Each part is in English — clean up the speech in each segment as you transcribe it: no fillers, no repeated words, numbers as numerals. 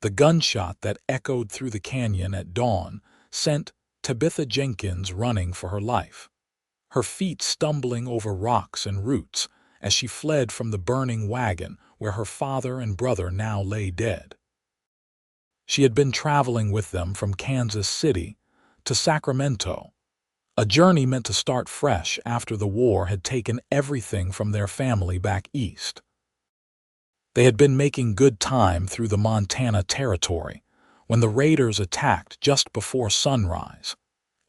The gunshot that echoed through the canyon at dawn sent Tabitha Jenkins running for her life, her feet stumbling over rocks and roots as she fled from the burning wagon where her father and brother now lay dead. She had been traveling with them from Kansas City to Sacramento, a journey meant to start fresh after the war had taken everything from their family back east. They had been making good time through the Montana Territory when the raiders attacked just before sunrise,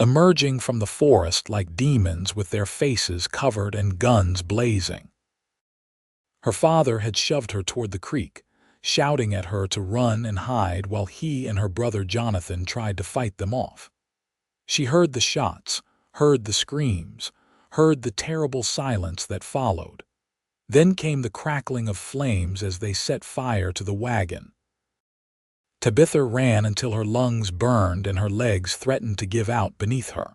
emerging from the forest like demons with their faces covered and guns blazing. Her father had shoved her toward the creek, shouting at her to run and hide while he and her brother Jonathan tried to fight them off. She heard the shots, heard the screams, heard the terrible silence that followed. Then came the crackling of flames as they set fire to the wagon. Tabitha ran until her lungs burned and her legs threatened to give out beneath her.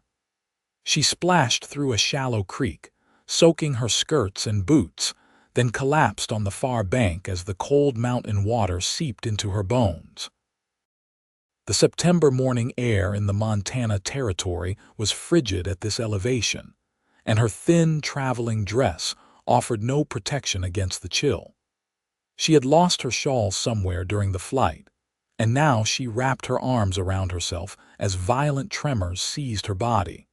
She splashed through a shallow creek, soaking her skirts and boots, then collapsed on the far bank as the cold mountain water seeped into her bones. The September morning air in the Montana Territory was frigid at this elevation, and her thin traveling dress offered no protection against the chill. She had lost her shawl somewhere during the flight, and now she wrapped her arms around herself as violent tremors seized her body.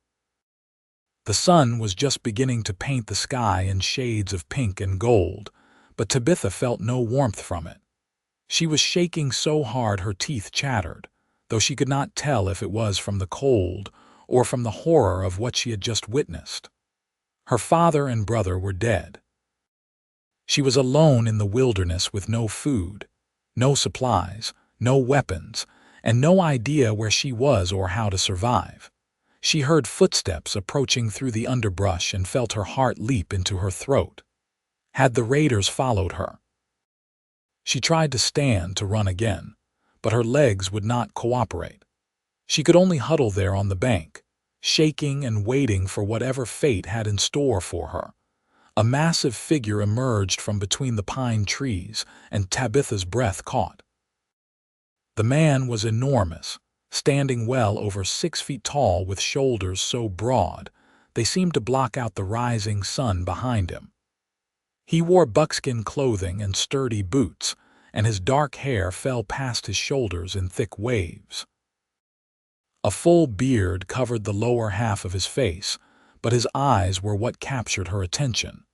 The sun was just beginning to paint the sky in shades of pink and gold, but Tabitha felt no warmth from it. She was shaking so hard her teeth chattered, though she could not tell if it was from the cold or from the horror of what she had just witnessed. Her father and brother were dead. She was alone in the wilderness with no food, no supplies, no weapons, and no idea where she was or how to survive. She heard footsteps approaching through the underbrush and felt her heart leap into her throat. Had the raiders followed her? She tried to stand to run again, but her legs would not cooperate. She could only huddle there on the bank, shaking and waiting for whatever fate had in store for her. A massive figure emerged from between the pine trees, and Tabitha's breath caught. The man was enormous, standing well over 6 feet tall with shoulders so broad they seemed to block out the rising sun behind him. He wore buckskin clothing and sturdy boots, and his dark hair fell past his shoulders in thick waves. A full beard covered the lower half of his face, but his eyes were what captured her attention.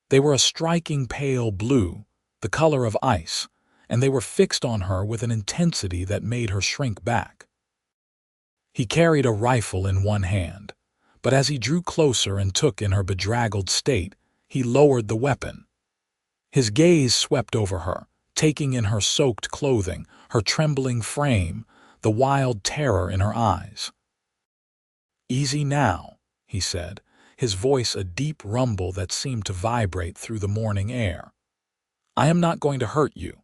They were a striking pale blue, the color of ice, and they were fixed on her with an intensity that made her shrink back. He carried a rifle in one hand, but as he drew closer and took in her bedraggled state, he lowered the weapon. His gaze swept over her, taking in her soaked clothing, her trembling frame, the wild terror in her eyes. "Easy now," he said, his voice a deep rumble that seemed to vibrate through the morning air. "I am not going to hurt you."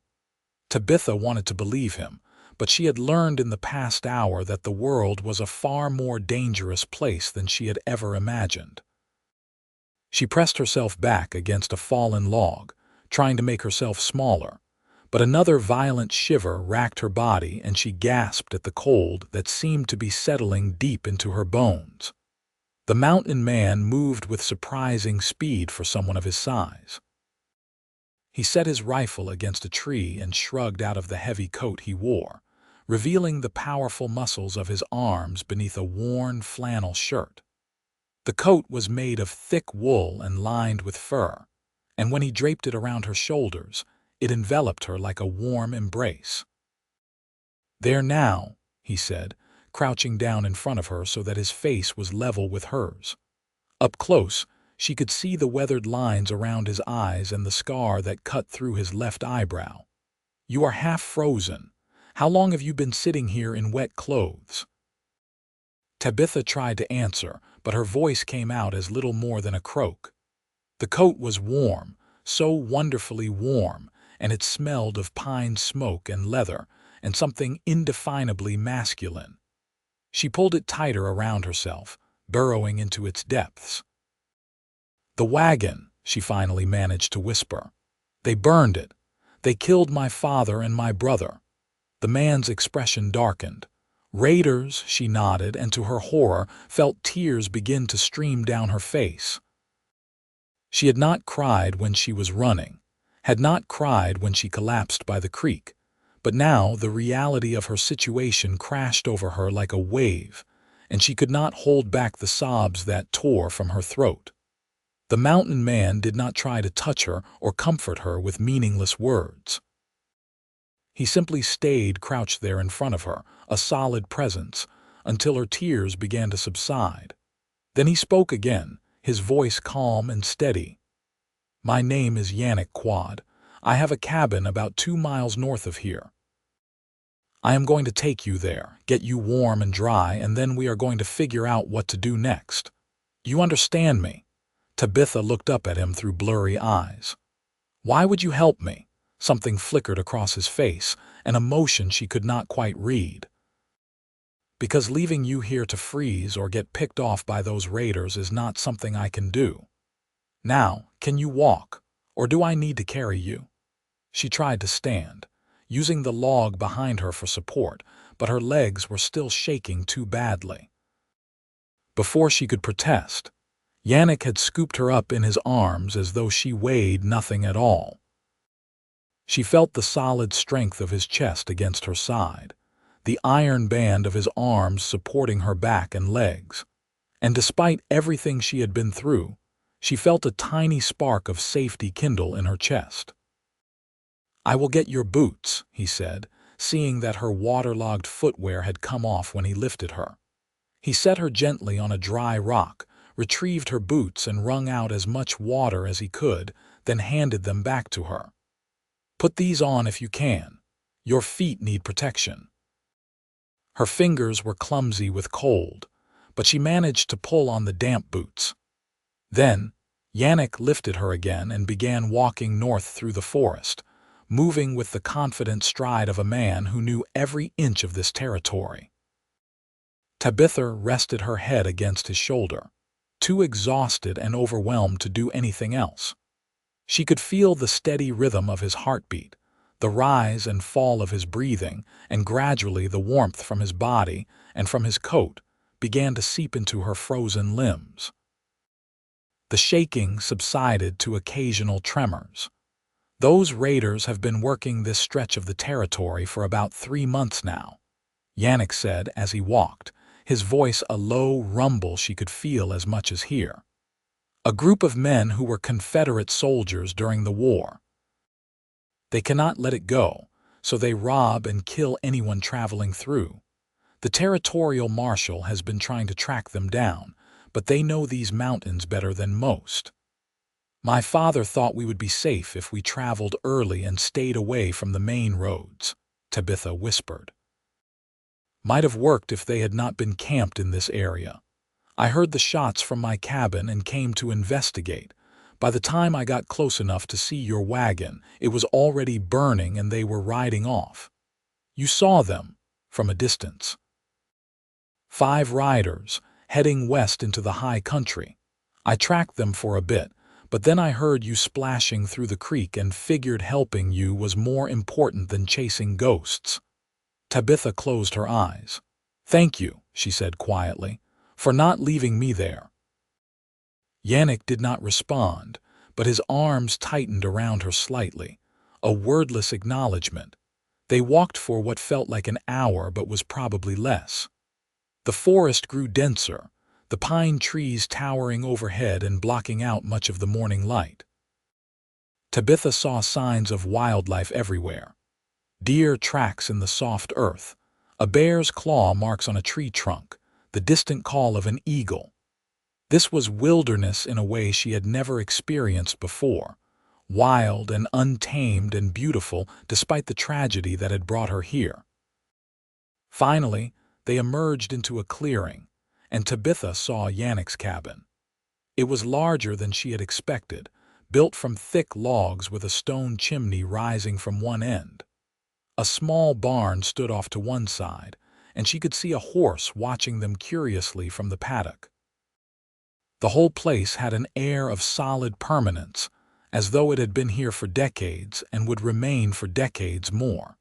Tabitha wanted to believe him, but she had learned in the past hour that the world was a far more dangerous place than she had ever imagined. She pressed herself back against a fallen log, trying to make herself smaller, but another violent shiver racked her body and she gasped at the cold that seemed to be settling deep into her bones. The mountain man moved with surprising speed for someone of his size. He set his rifle against a tree and shrugged out of the heavy coat he wore, revealing the powerful muscles of his arms beneath a worn flannel shirt. The coat was made of thick wool and lined with fur, and when he draped it around her shoulders, it enveloped her like a warm embrace. "There now," he said, crouching down in front of her so that his face was level with hers. Up close, she could see the weathered lines around his eyes and the scar that cut through his left eyebrow. "You are half frozen. How long have you been sitting here in wet clothes?" Tabitha tried to answer, but her voice came out as little more than a croak. The coat was warm, so wonderfully warm, and it smelled of pine smoke and leather and something indefinably masculine. She pulled it tighter around herself, burrowing into its depths. "The wagon," she finally managed to whisper. "They burned it. They killed my father and my brother. The man's expression darkened. "Raiders," she nodded, and to her horror felt tears begin to stream down her face. She had not cried when she was running, had not cried when she collapsed by the creek, but now the reality of her situation crashed over her like a wave, and she could not hold back the sobs that tore from her throat. The mountain man did not try to touch her or comfort her with meaningless words. He simply stayed crouched there in front of her, a solid presence, until her tears began to subside. Then he spoke again, his voice calm and steady. "My name is Yannick Quade. I have a cabin about 2 miles north of here. I am going to take you there, get you warm and dry, and then we are going to figure out what to do next. You understand me?" Tabitha looked up at him through blurry eyes. "Why would you help me?" Something flickered across his face, an emotion she could not quite read. "Because leaving you here to freeze or get picked off by those raiders is not something I can do. Now, can you walk, or do I need to carry you?" She tried to stand, using the log behind her for support, but her legs were still shaking too badly. Before she could protest, Yannick had scooped her up in his arms as though she weighed nothing at all. She felt the solid strength of his chest against her side, the iron band of his arms supporting her back and legs, and despite everything she had been through, she felt a tiny spark of safety kindle in her chest. "I will get your boots," he said, seeing that her waterlogged footwear had come off when he lifted her. He set her gently on a dry rock, retrieved her boots and wrung out as much water as he could, then handed them back to her. "Put these on if you can. Your feet need protection." Her fingers were clumsy with cold, but she managed to pull on the damp boots. Then, Yannick lifted her again and began walking north through the forest, moving with the confident stride of a man who knew every inch of this territory. Tabitha rested her head against his shoulder, too exhausted and overwhelmed to do anything else. She could feel the steady rhythm of his heartbeat, the rise and fall of his breathing, and gradually the warmth from his body and from his coat began to seep into her frozen limbs. The shaking subsided to occasional tremors. "Those raiders have been working this stretch of the territory for about 3 months now," Yannick said as he walked, his voice a low rumble she could feel as much as hear. "A group of men who were Confederate soldiers during the war. They cannot let it go, so they rob and kill anyone traveling through. The territorial marshal has been trying to track them down, but they know these mountains better than most. My father thought we would be safe if we traveled early and stayed away from the main roads," Tabitha whispered. "Might have worked if they had not been camped in this area. I heard the shots from my cabin and came to investigate. By the time I got close enough to see your wagon, it was already burning and they were riding off. You saw them, from a distance. 5 riders, heading west into the high country. I tracked them for a bit, but then I heard you splashing through the creek and figured helping you was more important than chasing ghosts." Tabitha closed her eyes. "Thank you," she said quietly, "for not leaving me there." Yannick did not respond, but his arms tightened around her slightly, a wordless acknowledgement. They walked for what felt like an hour but was probably less. The forest grew denser, the pine trees towering overhead and blocking out much of the morning light. Tabitha saw signs of wildlife everywhere. Deer tracks in the soft earth, a bear's claw marks on a tree trunk, the distant call of an eagle. This was wilderness in a way she had never experienced before, wild and untamed and beautiful despite the tragedy that had brought her here. Finally, they emerged into a clearing, and Tabitha saw Yannick's cabin. It was larger than she had expected, built from thick logs with a stone chimney rising from one end. A small barn stood off to one side, and she could see a horse watching them curiously from the paddock. The whole place had an air of solid permanence, as though it had been here for decades and would remain for decades more.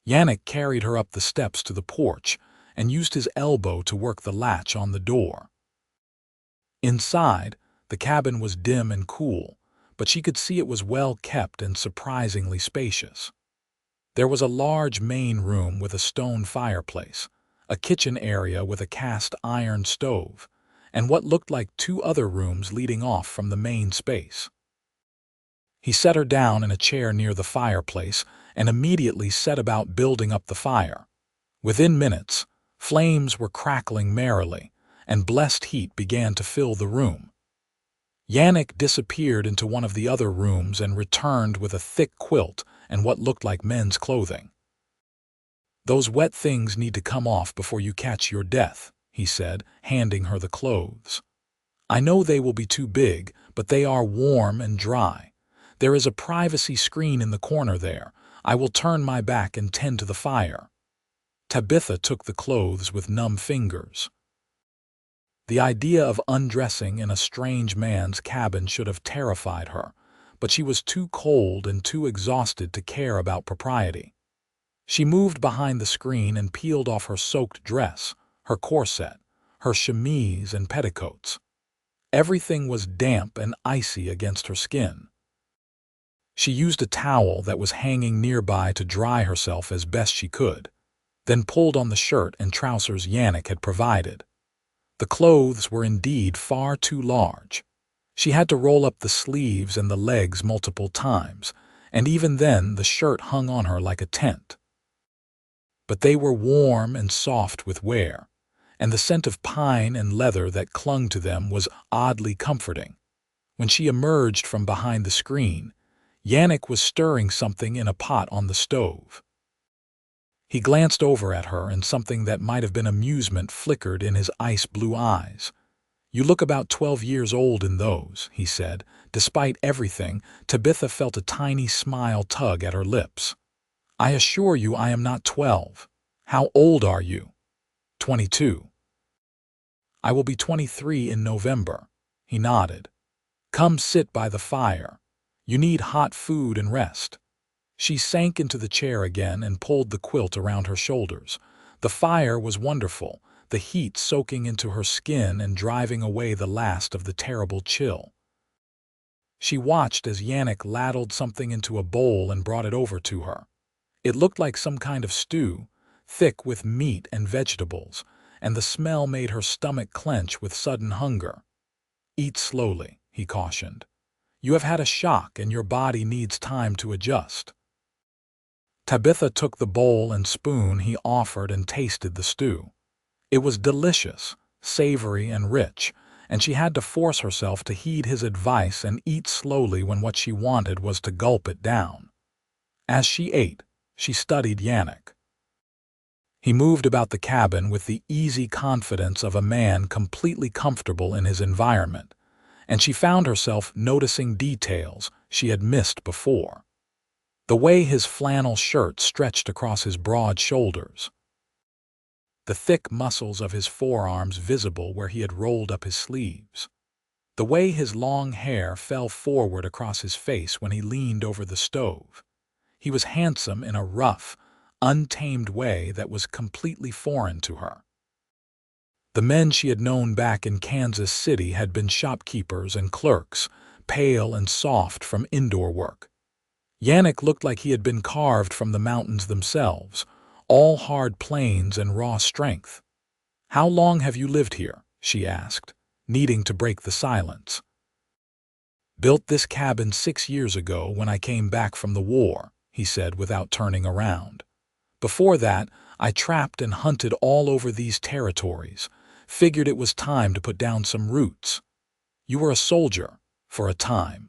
Yannick carried her up the steps to the porch and used his elbow to work the latch on the door. Inside, the cabin was dim and cool, but she could see it was well kept and surprisingly spacious. There was a large main room with a stone fireplace, a kitchen area with a cast iron stove, and what looked like two other rooms leading off from the main space. He set her down in a chair near the fireplace and immediately set about building up the fire. Within minutes, flames were crackling merrily, and blessed heat began to fill the room. Yannick disappeared into one of the other rooms and returned with a thick quilt and what looked like men's clothing. "Those wet things need to come off before you catch your death," he said, handing her the clothes. "I know they will be too big, but they are warm and dry. There is a privacy screen in the corner there. I will turn my back and tend to the fire." Tabitha took the clothes with numb fingers. The idea of undressing in a strange man's cabin should have terrified her, but she was too cold and too exhausted to care about propriety. She moved behind the screen and peeled off her soaked dress, her corset, her chemise and petticoats. Everything was damp and icy against her skin. She used a towel that was hanging nearby to dry herself as best she could, then pulled on the shirt and trousers Yannick had provided. The clothes were indeed far too large. She had to roll up the sleeves and the legs multiple times, and even then the shirt hung on her like a tent. But they were warm and soft with wear, and the scent of pine and leather that clung to them was oddly comforting. When she emerged from behind the screen, Yannick was stirring something in a pot on the stove. He glanced over at her, and something that might have been amusement flickered in his ice-blue eyes. "You look about 12 years old in those," he said. Despite everything, Tabitha felt a tiny smile tug at her lips. "I assure you I am not 12. How old are you?" 22. "I will be 23 in November." He nodded. "Come sit by the fire. You need hot food and rest." She sank into the chair again and pulled the quilt around her shoulders. The fire was wonderful, the heat soaking into her skin and driving away the last of the terrible chill. She watched as Yannick ladled something into a bowl and brought it over to her. It looked like some kind of stew, thick with meat and vegetables, and the smell made her stomach clench with sudden hunger. "Eat slowly," he cautioned. "You have had a shock and your body needs time to adjust." Tabitha took the bowl and spoon he offered and tasted the stew. It was delicious, savory and rich, and she had to force herself to heed his advice and eat slowly when what she wanted was to gulp it down. As she ate, she studied Yannick. He moved about the cabin with the easy confidence of a man completely comfortable in his environment, and she found herself noticing details she had missed before. The way his flannel shirt stretched across his broad shoulders, the thick muscles of his forearms visible where he had rolled up his sleeves, the way his long hair fell forward across his face when he leaned over the stove. He was handsome in a rough, untamed way that was completely foreign to her. The men she had known back in Kansas City had been shopkeepers and clerks, pale and soft from indoor work. Yannick looked like he had been carved from the mountains themselves, all hard plains and raw strength. "How long have you lived here?" she asked, needing to break the silence. "Built this cabin 6 years ago when I came back from the war," he said without turning around. "Before that, I trapped and hunted all over these territories, figured it was time to put down some roots." "You were a soldier, for a time.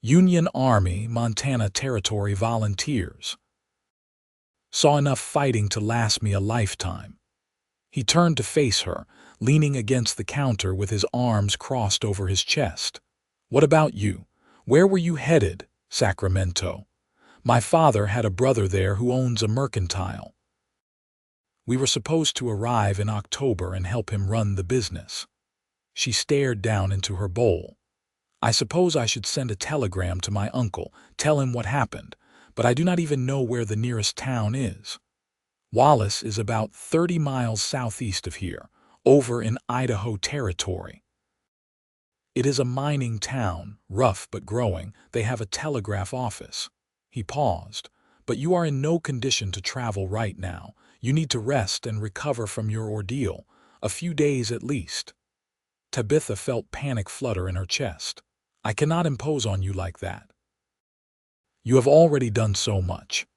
Union Army, Montana Territory Volunteers. Saw enough fighting to last me a lifetime." He turned to face her, leaning against the counter with his arms crossed over his chest. "What about you? Where were you headed?" "Sacramento. My father had a brother there who owns a mercantile. We were supposed to arrive in October and help him run the business." She stared down into her bowl. "I suppose I should send a telegram to my uncle, tell him what happened, but I do not even know where the nearest town is." Wallace is about 30 miles southeast of here, over in Idaho Territory. It is a mining town, rough but growing. They have a telegraph office. He paused. But you are in no condition to travel right now. You need to rest and recover from your ordeal, a few days at least. Tabitha felt panic flutter in her chest. I cannot impose on you like that. You have already done so much.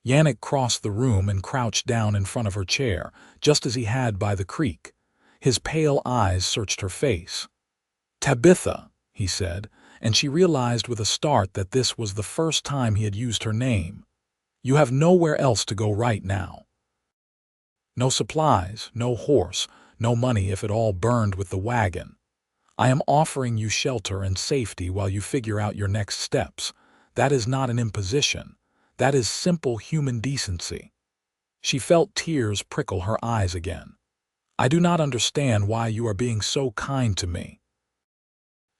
Yannick crossed the room and crouched down in front of her chair, just as he had by the creek. His pale eyes searched her face. Tabitha, he said, and she realized with a start that this was the first time he had used her name. You have nowhere else to go right now. No supplies, no horse, no money if it all burned with the wagon. I am offering you shelter and safety while you figure out your next steps. That is not an imposition. That is simple human decency. She felt tears prickle her eyes again. I do not understand why you are being so kind to me.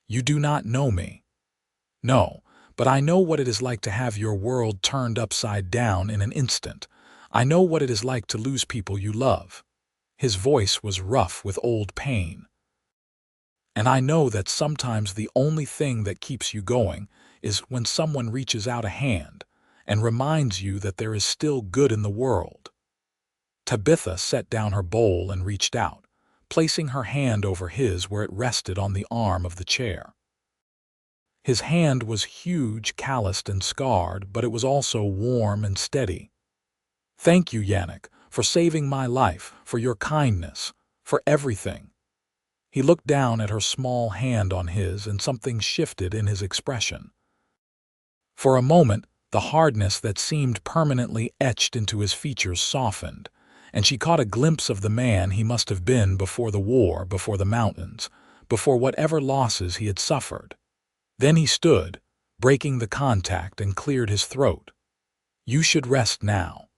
You do not know me. No, but I know what it is like to have your world turned upside down in an instant. I know what it is like to lose people you love. His voice was rough with old pain. And I know that sometimes the only thing that keeps you going is when someone reaches out a hand and reminds you that there is still good in the world. Tabitha set down her bowl and reached out, placing her hand over his where it rested on the arm of the chair. His hand was huge, calloused and scarred, but it was also warm and steady. Thank you, Yannick, for saving my life, for your kindness, for everything. He looked down at her small hand on his, and something shifted in his expression. For a moment, the hardness that seemed permanently etched into his features softened, and she caught a glimpse of the man he must have been before the war, before the mountains, before whatever losses he had suffered. Then he stood, breaking the contact, and cleared his throat. You should rest now.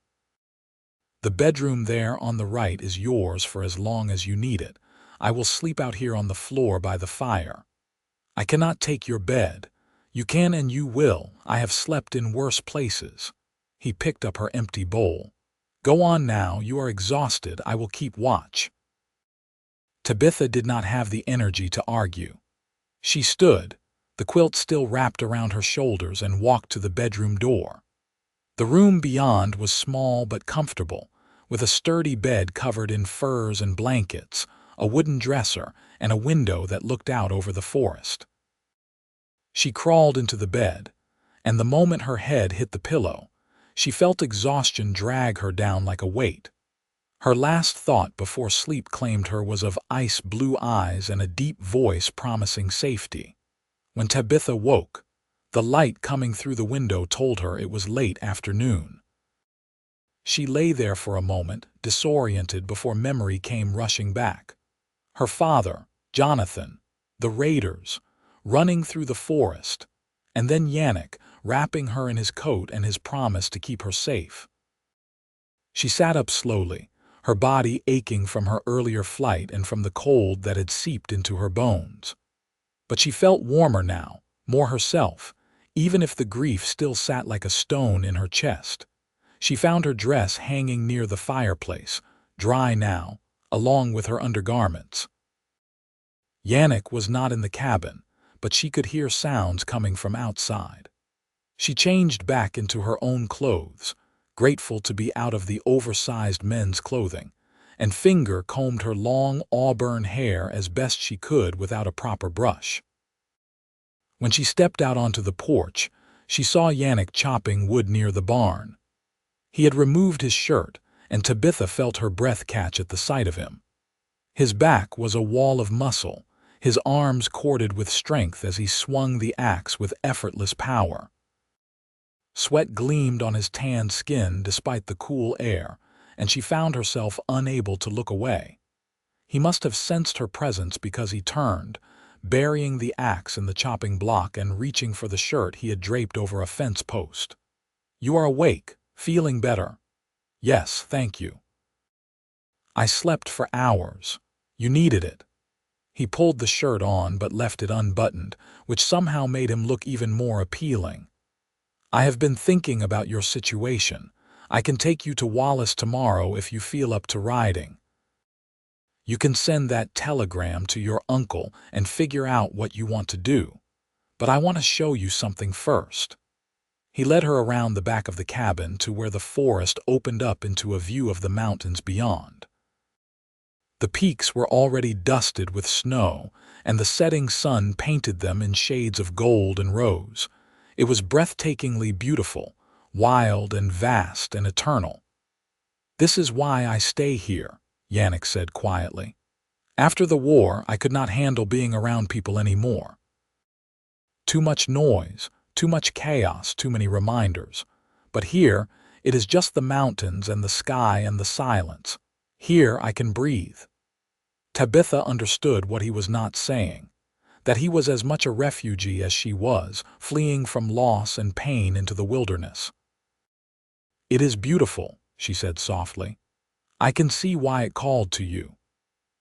The bedroom there on the right is yours for as long as you need it. I will sleep out here on the floor by the fire. I cannot take your bed. You can and you will. I have slept in worse places. He picked up her empty bowl. Go on now, you are exhausted. I will keep watch. Tabitha did not have the energy to argue. She stood, the quilt still wrapped around her shoulders, and walked to the bedroom door. The room beyond was small but comfortable, with a sturdy bed covered in furs and blankets, a wooden dresser, and a window that looked out over the forest. She crawled into the bed, and the moment her head hit the pillow, she felt exhaustion drag her down like a weight. Her last thought before sleep claimed her was of ice-blue eyes and a deep voice promising safety. When Tabitha woke, the light coming through the window told her it was late afternoon. She lay there for a moment, disoriented, before memory came rushing back. Her father, Jonathan, the raiders, running through the forest, and then Yannick, wrapping her in his coat and his promise to keep her safe. She sat up slowly, her body aching from her earlier flight and from the cold that had seeped into her bones. But she felt warmer now, more herself, even if the grief still sat like a stone in her chest. She found her dress hanging near the fireplace, dry now, along with her undergarments. Yannick was not in the cabin, but she could hear sounds coming from outside. She changed back into her own clothes, grateful to be out of the oversized men's clothing, and finger-combed her long auburn hair as best she could without a proper brush. When she stepped out onto the porch, she saw Yannick chopping wood near the barn. He had removed his shirt, and Tabitha felt her breath catch at the sight of him. His back was a wall of muscle, his arms corded with strength as he swung the axe with effortless power. Sweat gleamed on his tanned skin despite the cool air, and she found herself unable to look away. He must have sensed her presence because he turned, burying the axe in the chopping block and reaching for the shirt he had draped over a fence post. You are awake, feeling better? Yes, thank you. I slept for hours. You needed it. He pulled the shirt on but left it unbuttoned, which somehow made him look even more appealing. I have been thinking about your situation. I can take you to Wallace tomorrow if you feel up to riding. You can send that telegram to your uncle and figure out what you want to do. But I want to show you something first." He led her around the back of the cabin to where the forest opened up into a view of the mountains beyond. The peaks were already dusted with snow, and the setting sun painted them in shades of gold and rose. It was breathtakingly beautiful, wild and vast and eternal. "This is why I stay here," Yannick said quietly. "After the war, I could not handle being around people anymore. Too much noise, too much chaos, too many reminders. But here, it is just the mountains and the sky and the silence. Here I can breathe." Tabitha understood what he was not saying, that he was as much a refugee as she was, fleeing from loss and pain into the wilderness. "It is beautiful," she said softly. "I can see why it called to you."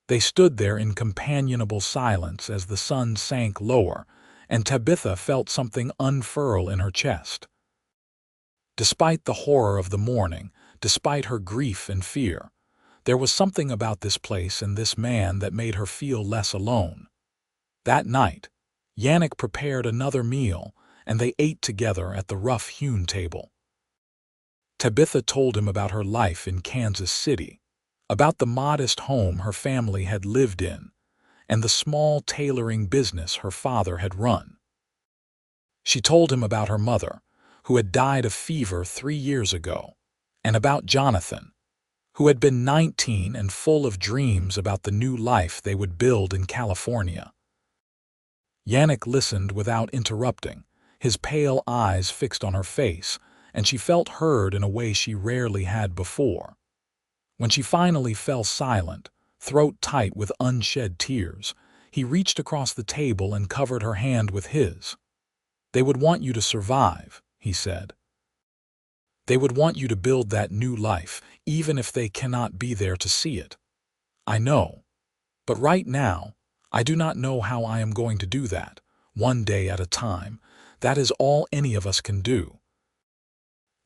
They stood there in companionable silence as the sun sank lower, and Tabitha felt something unfurl in her chest. Despite the horror of the morning, despite her grief and fear, there was something about this place and this man that made her feel less alone. That night, Yannick prepared another meal, and they ate together at the rough-hewn table. Tabitha told him about her life in Kansas City, about the modest home her family had lived in, and the small tailoring business her father had run. She told him about her mother, who had died of fever 3 years ago, and about Jonathan, who had been 19 and full of dreams about the new life they would build in California. Yannick listened without interrupting, his pale eyes fixed on her face, and she felt heard in a way she rarely had before. When she finally fell silent, throat tight with unshed tears, he reached across the table and covered her hand with his. "They would want you to survive," he said. "They would want you to build that new life, even if they cannot be there to see it. I know. But right now, I do not know how I am going to do that, one day at a time. That is all any of us can do."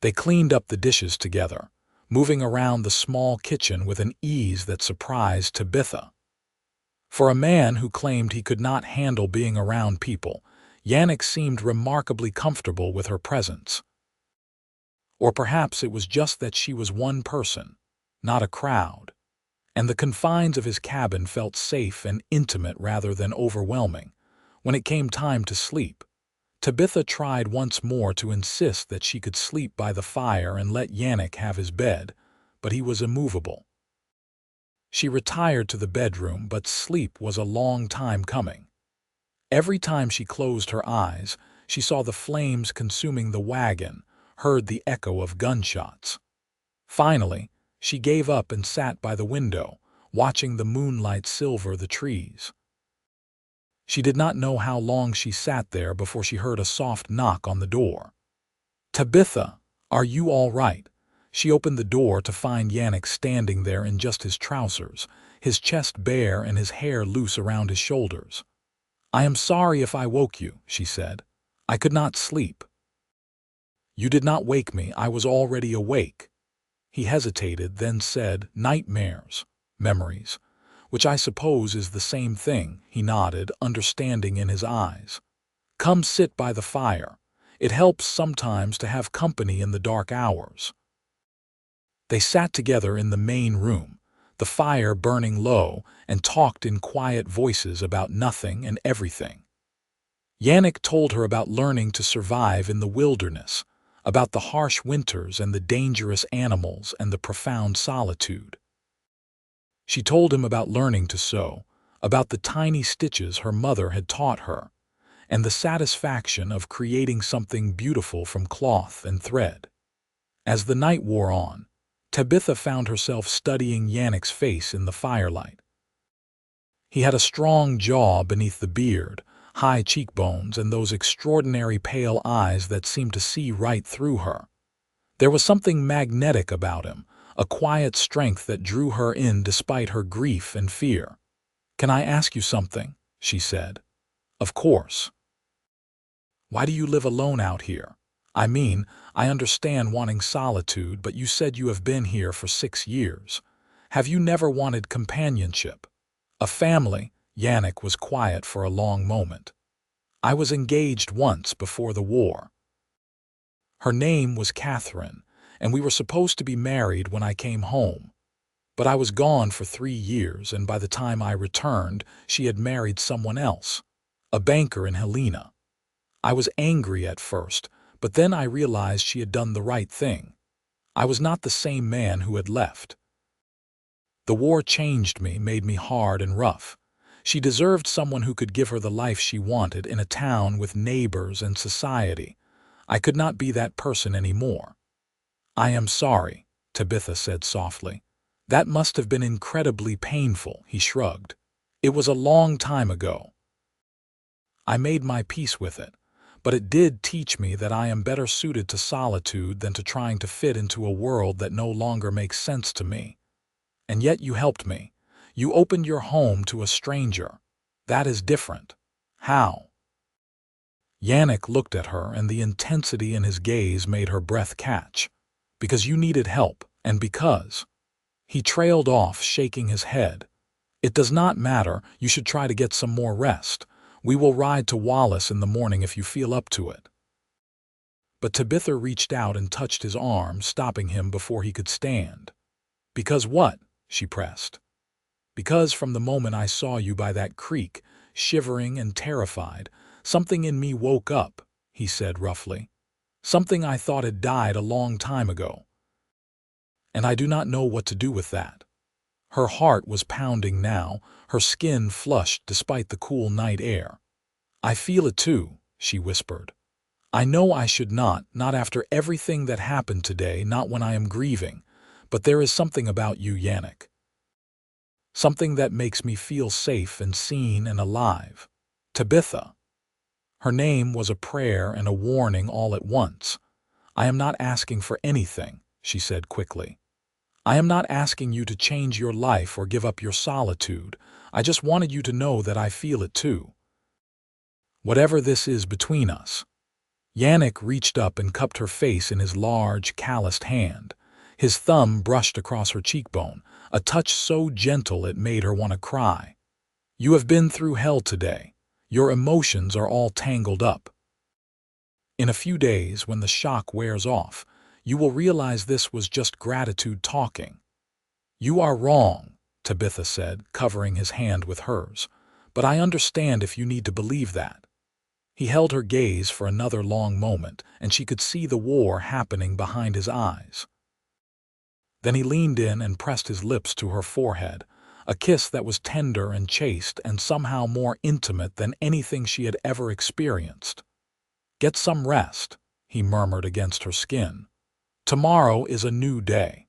They cleaned up the dishes together, moving around the small kitchen with an ease that surprised Tabitha. For a man who claimed he could not handle being around people, Yannick seemed remarkably comfortable with her presence. Or perhaps it was just that she was one person, not a crowd, and the confines of his cabin felt safe and intimate rather than overwhelming. When it came time to sleep, Tabitha tried once more to insist that she could sleep by the fire and let Yannick have his bed, but he was immovable. She retired to the bedroom, but sleep was a long time coming. Every time she closed her eyes, she saw the flames consuming the wagon, heard the echo of gunshots. Finally, she gave up and sat by the window, watching the moonlight silver the trees. She did not know how long she sat there before she heard a soft knock on the door. "Tabitha, are you all right?" She opened the door to find Yannick standing there in just his trousers, his chest bare and his hair loose around his shoulders. "I am sorry if I woke you," she said. "I could not sleep." "You did not wake me, I was already awake." He hesitated, then said, "Nightmares, memories, which I suppose is the same thing," he nodded, understanding in his eyes. "Come sit by the fire. It helps sometimes to have company in the dark hours." They sat together in the main room, the fire burning low, and talked in quiet voices about nothing and everything. Yannick told her about learning to survive in the wilderness, about the harsh winters and the dangerous animals and the profound solitude. She told him about learning to sew, about the tiny stitches her mother had taught her, and the satisfaction of creating something beautiful from cloth and thread. As the night wore on, Tabitha found herself studying Yannick's face in the firelight. He had a strong jaw beneath the beard, high cheekbones, and those extraordinary pale eyes that seemed to see right through her. There was something magnetic about him, a quiet strength that drew her in despite her grief and fear. "Can I ask you something?" she said. "Of course." "Why do you live alone out here? I mean, I understand wanting solitude, but you said you have been here for 6 years. Have you never wanted companionship? A family? Yannick was quiet for a long moment. I was engaged once before the war. Her name was Catherine, and we were supposed to be married when I came home. But I was gone for 3 years, and by the time I returned, she had married someone else, a banker in Helena. I was angry at first, but then I realized she had done the right thing. I was not the same man who had left. The war changed me, made me hard and rough. She deserved someone who could give her the life she wanted in a town with neighbors and society. I could not be that person anymore. I am sorry, Tabitha said softly. That must have been incredibly painful, he shrugged. It was a long time ago. I made my peace with it, but it did teach me that I am better suited to solitude than to trying to fit into a world that no longer makes sense to me. And yet you helped me. You opened your home to a stranger. That is different. How? Yannick looked at her, and the intensity in his gaze made her breath catch. Because you needed help, and because. He trailed off, shaking his head. It does not matter. You should try to get some more rest. We will ride to Wallace in the morning if you feel up to it. But Tabitha reached out and touched his arm, stopping him before he could stand. Because what? She pressed. Because from the moment I saw you by that creek, shivering and terrified, something in me woke up, he said roughly. Something I thought had died a long time ago. And I do not know what to do with that. Her heart was pounding now, her skin flushed despite the cool night air. I feel it too, she whispered. I know I should not after everything that happened today, not when I am grieving, but there is something about you, Yannick. Something that makes me feel safe and seen and alive. Tabitha. Her name was a prayer and a warning all at once. I am not asking for anything, she said quickly. I am not asking you to change your life or give up your solitude. I just wanted you to know that I feel it too. Whatever this is between us. Yannick reached up and cupped her face in his large, calloused hand. His thumb brushed across her cheekbone, a touch so gentle it made her want to cry. You have been through hell today. Your emotions are all tangled up. In a few days, when the shock wears off, you will realize this was just gratitude talking. You are wrong, Tabitha said, covering his hand with hers, but I understand if you need to believe that. He held her gaze for another long moment, and she could see the war happening behind his eyes. Then he leaned in and pressed his lips to her forehead, a kiss that was tender and chaste and somehow more intimate than anything she had ever experienced. Get some rest, he murmured against her skin. Tomorrow is a new day.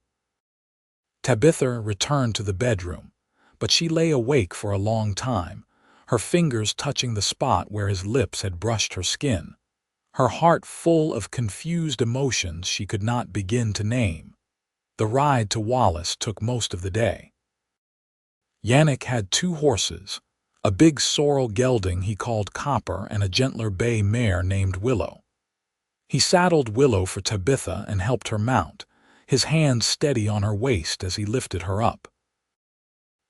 Tabitha returned to the bedroom, but she lay awake for a long time, her fingers touching the spot where his lips had brushed her skin, her heart full of confused emotions she could not begin to name. The ride to Wallace took most of the day. Yannick had 2 horses, a big sorrel gelding he called Copper and a gentler bay mare named Willow. He saddled Willow for Tabitha and helped her mount, his hand steady on her waist as he lifted her up.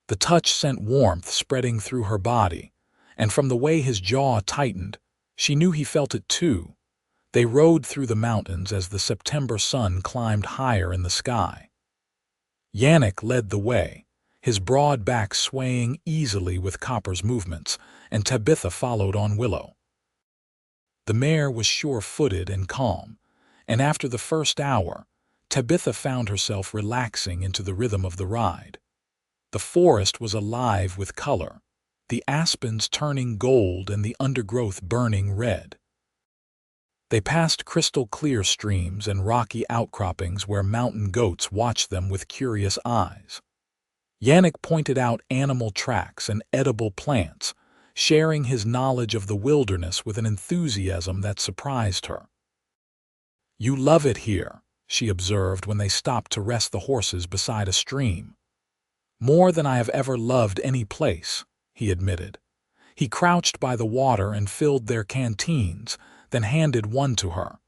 The touch sent warmth spreading through her body, and from the way his jaw tightened, she knew he felt it too. They rode through the mountains as the September sun climbed higher in the sky. Yannick led the way, his broad back swaying easily with Copper's movements, and Tabitha followed on Willow. The mare was sure-footed and calm, and after the first hour, Tabitha found herself relaxing into the rhythm of the ride. The forest was alive with color, the aspens turning gold and the undergrowth burning red. They passed crystal-clear streams and rocky outcroppings where mountain goats watched them with curious eyes. Yannick pointed out animal tracks and edible plants, sharing his knowledge of the wilderness with an enthusiasm that surprised her. You love it here, she observed when they stopped to rest the horses beside a stream. More than I have ever loved any place, he admitted. He crouched by the water and filled their canteens, then handed one to her.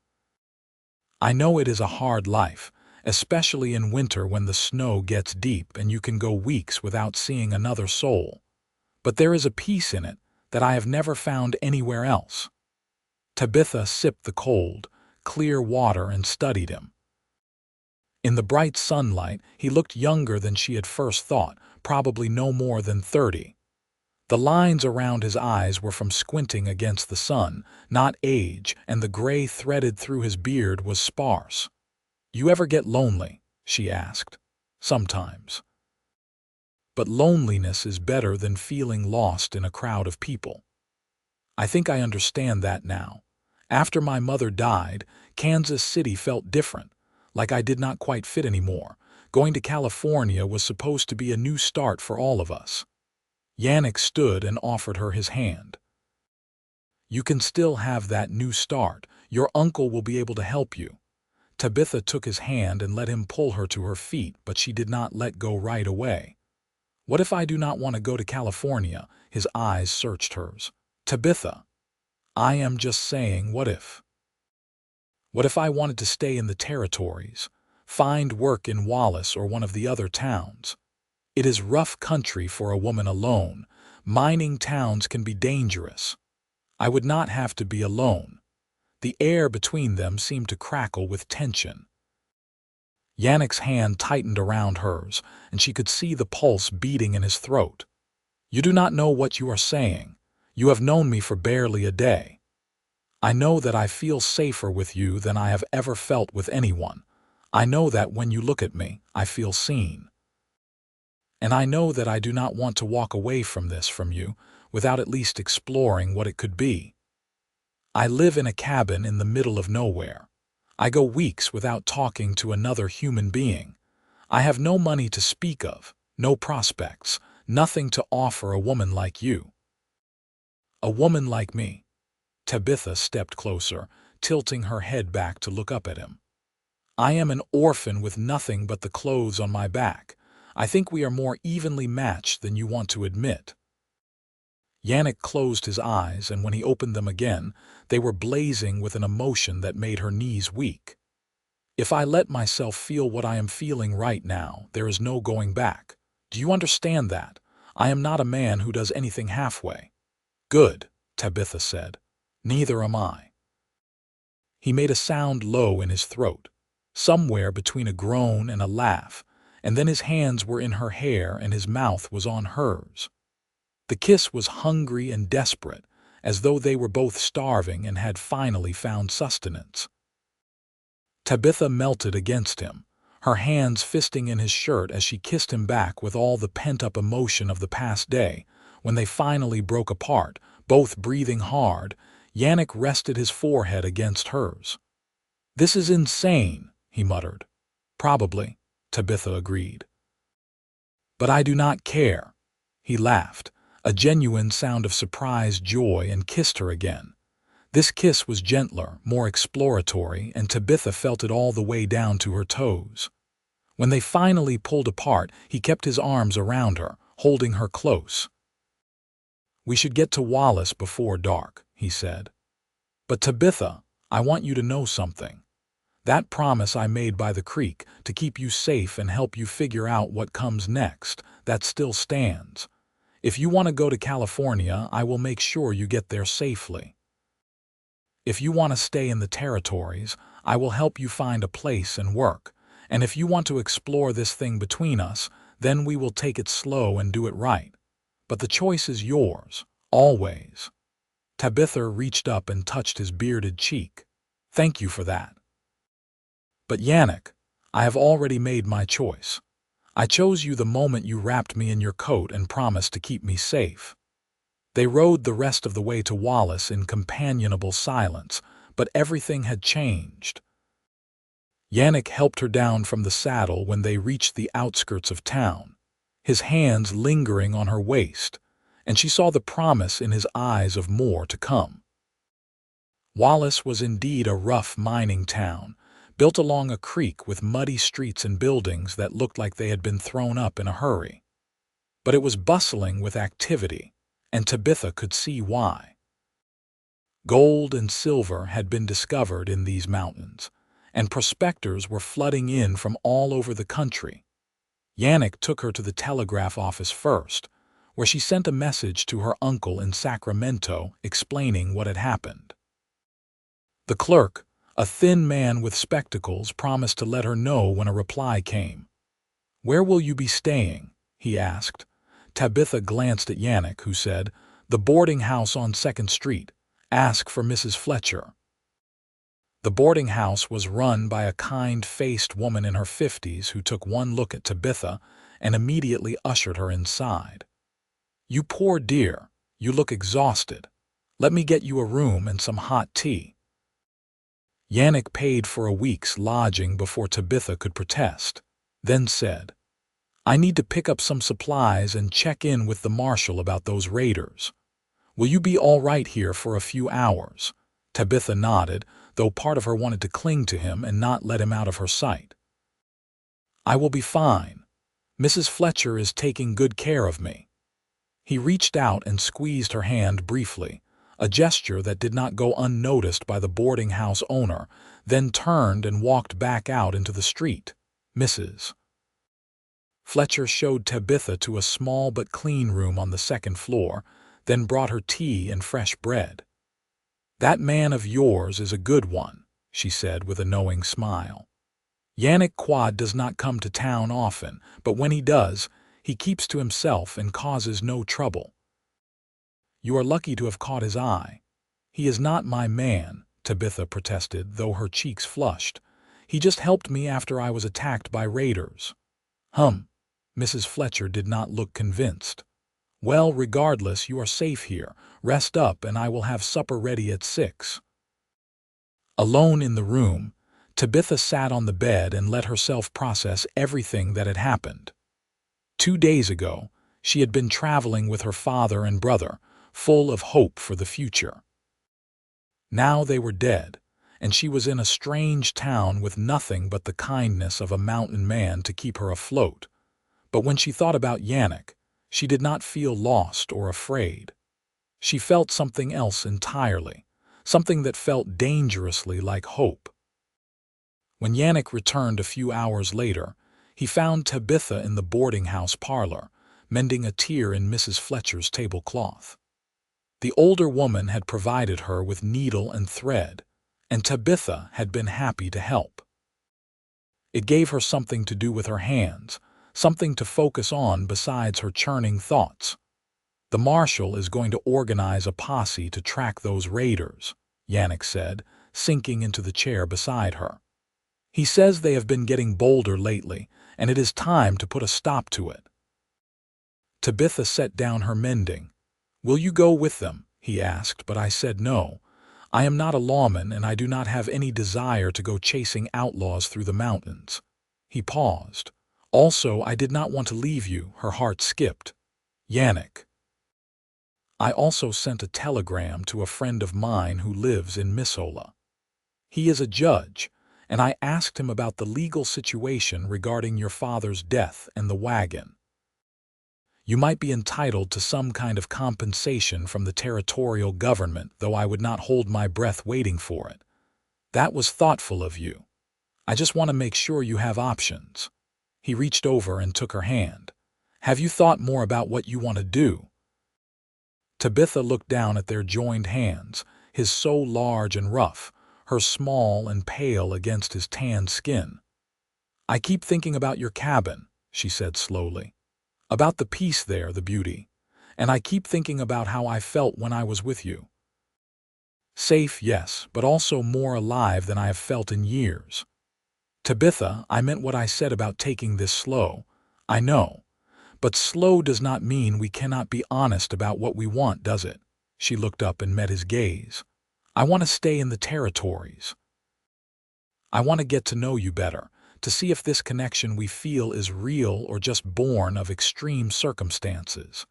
I know it is a hard life, especially in winter when the snow gets deep and you can go weeks without seeing another soul. But there is a peace in it that I have never found anywhere else." Tabitha sipped the cold, clear water and studied him. In the bright sunlight, he looked younger than she had first thought, probably no more than 30. The lines around his eyes were from squinting against the sun, not age, and the gray threaded through his beard was sparse. "You ever get lonely?" she asked. "Sometimes. But loneliness is better than feeling lost in a crowd of people. I think I understand that now. After my mother died, Kansas City felt different, like I did not quite fit anymore. Going to California was supposed to be a new start for all of us." Yannick stood and offered her his hand. "You can still have that new start. Your uncle will be able to help you." Tabitha took his hand and let him pull her to her feet, but she did not let go right away. "What if I do not want to go to California?" His eyes searched hers. "Tabitha, I am just saying, what if? What if I wanted to stay in the territories, find work in Wallace or one of the other towns? It is rough country for a woman alone. Mining towns can be dangerous. I would not have to be alone." The air between them seemed to crackle with tension. Yannick's hand tightened around hers, and she could see the pulse beating in his throat. "You do not know what you are saying. You have known me for barely a day. I know that I feel safer with you than I have ever felt with anyone. I know that when you look at me, I feel seen. And I know that I do not want to walk away from this from you without at least exploring what it could be. I live in a cabin in the middle of nowhere. I go weeks without talking to another human being. I have no money to speak of, no prospects, nothing to offer a woman like you." "A woman like me." Tabitha stepped closer, tilting her head back to look up at him. "I am an orphan with nothing but the clothes on my back. I think we are more evenly matched than you want to admit." Yannick closed his eyes, and when he opened them again, they were blazing with an emotion that made her knees weak. "If I let myself feel what I am feeling right now, there is no going back. Do you understand that? I am not a man who does anything halfway." "Good," Tabitha said. "Neither am I." He made a sound low in his throat, somewhere between a groan and a laugh, and then his hands were in her hair and his mouth was on hers. The kiss was hungry and desperate, as though they were both starving and had finally found sustenance. Tabitha melted against him, her hands fisting in his shirt as she kissed him back with all the pent-up emotion of the past day. When they finally broke apart, both breathing hard, Yannick rested his forehead against hers. "This is insane," he muttered. "Probably," Tabitha agreed. "But I do not care." He laughed, a genuine sound of surprised joy, and kissed her again. This kiss was gentler, more exploratory, and Tabitha felt it all the way down to her toes. When they finally pulled apart, he kept his arms around her, holding her close. "We should get to Wallace before dark," he said. "But Tabitha, I want you to know something. That promise I made by the creek, to keep you safe and help you figure out what comes next, that still stands. If you want to go to California, I will make sure you get there safely. If you want to stay in the territories, I will help you find a place and work. And if you want to explore this thing between us, then we will take it slow and do it right. But the choice is yours, always." Tabitha reached up and touched his bearded cheek. "Thank you for that. But Yannick, I have already made my choice. I chose you the moment you wrapped me in your coat and promised to keep me safe." They rode the rest of the way to Wallace in companionable silence, but everything had changed. Yannick helped her down from the saddle when they reached the outskirts of town, his hands lingering on her waist, and she saw the promise in his eyes of more to come. Wallace was indeed a rough mining town, built along a creek with muddy streets and buildings that looked like they had been thrown up in a hurry. But it was bustling with activity, and Tabitha could see why. Gold and silver had been discovered in these mountains, and prospectors were flooding in from all over the country. Yannick took her to the telegraph office first, where she sent a message to her uncle in Sacramento explaining what had happened. The clerk, a thin man with spectacles, promised to let her know when a reply came. "Where will you be staying?" he asked. Tabitha glanced at Yannick, who said, "The boarding house on 2nd Street. Ask for Mrs. Fletcher." The boarding house was run by a kind-faced woman in her 50s who took one look at Tabitha and immediately ushered her inside. "You poor dear, you look exhausted. Let me get you a room and some hot tea." Yannick paid for a week's lodging before Tabitha could protest, then said, "I need to pick up some supplies and check in with the marshal about those raiders. Will you be all right here for a few hours?" Tabitha nodded, though part of her wanted to cling to him and not let him out of her sight. "I will be fine. Mrs. Fletcher is taking good care of me." He reached out and squeezed her hand briefly, a gesture that did not go unnoticed by the boarding house owner, then turned and walked back out into the street. Mrs. Fletcher showed Tabitha to a small but clean room on the 2nd floor, then brought her tea and fresh bread. "That man of yours is a good one," she said with a knowing smile. "Yannick Quade does not come to town often, but when he does, he keeps to himself and causes no trouble. You are lucky to have caught his eye." "He is not my man," Tabitha protested, though her cheeks flushed. "He just helped me after I was attacked by raiders." Mrs. Fletcher did not look convinced. "Well, regardless, you are safe here. Rest up and I will have supper ready at 6. Alone in the room, Tabitha sat on the bed and let herself process everything that had happened. 2 days ago, she had been traveling with her father and brother, full of hope for the future. Now they were dead, and she was in a strange town with nothing but the kindness of a mountain man to keep her afloat. But when she thought about Yannick, she did not feel lost or afraid. She felt something else entirely, something that felt dangerously like hope. When Yannick returned a few hours later, he found Tabitha in the boarding house parlor, mending a tear in Mrs. Fletcher's tablecloth. The older woman had provided her with needle and thread, and Tabitha had been happy to help. It gave her something to do with her hands, something to focus on besides her churning thoughts. "The marshal is going to organize a posse to track those raiders," Yannick said, sinking into the chair beside her. "He says they have been getting bolder lately, and it is time to put a stop to it." Tabitha set down her mending. "Will you go with them?" he asked, but I said no. "I am not a lawman, and I do not have any desire to go chasing outlaws through the mountains." He paused. "Also, I did not want to leave you." Her heart skipped. "Yannick." I also sent a telegram to a friend of mine who lives in Missoula. He is a judge, and I asked him about the legal situation regarding your father's death and the wagon. You might be entitled to some kind of compensation from the territorial government, though I would not hold my breath waiting for it. That was thoughtful of you. I just want to make sure you have options." He reached over and took her hand. "Have you thought more about what you want to do?" Tabitha looked down at their joined hands, his so large and rough, her small and pale against his tanned skin. "I keep thinking about your cabin," she said slowly. "About the peace there, the beauty. And I keep thinking about how I felt when I was with you. Safe, yes, but also more alive than I have felt in years." "Tabitha, I meant what I said about taking this slow. I know. But slow does not mean we cannot be honest about what we want, does it?" She looked up and met his gaze. "I want to stay in the territories. I want to get to know you better, to see if this connection we feel is real or just born of extreme circumstances.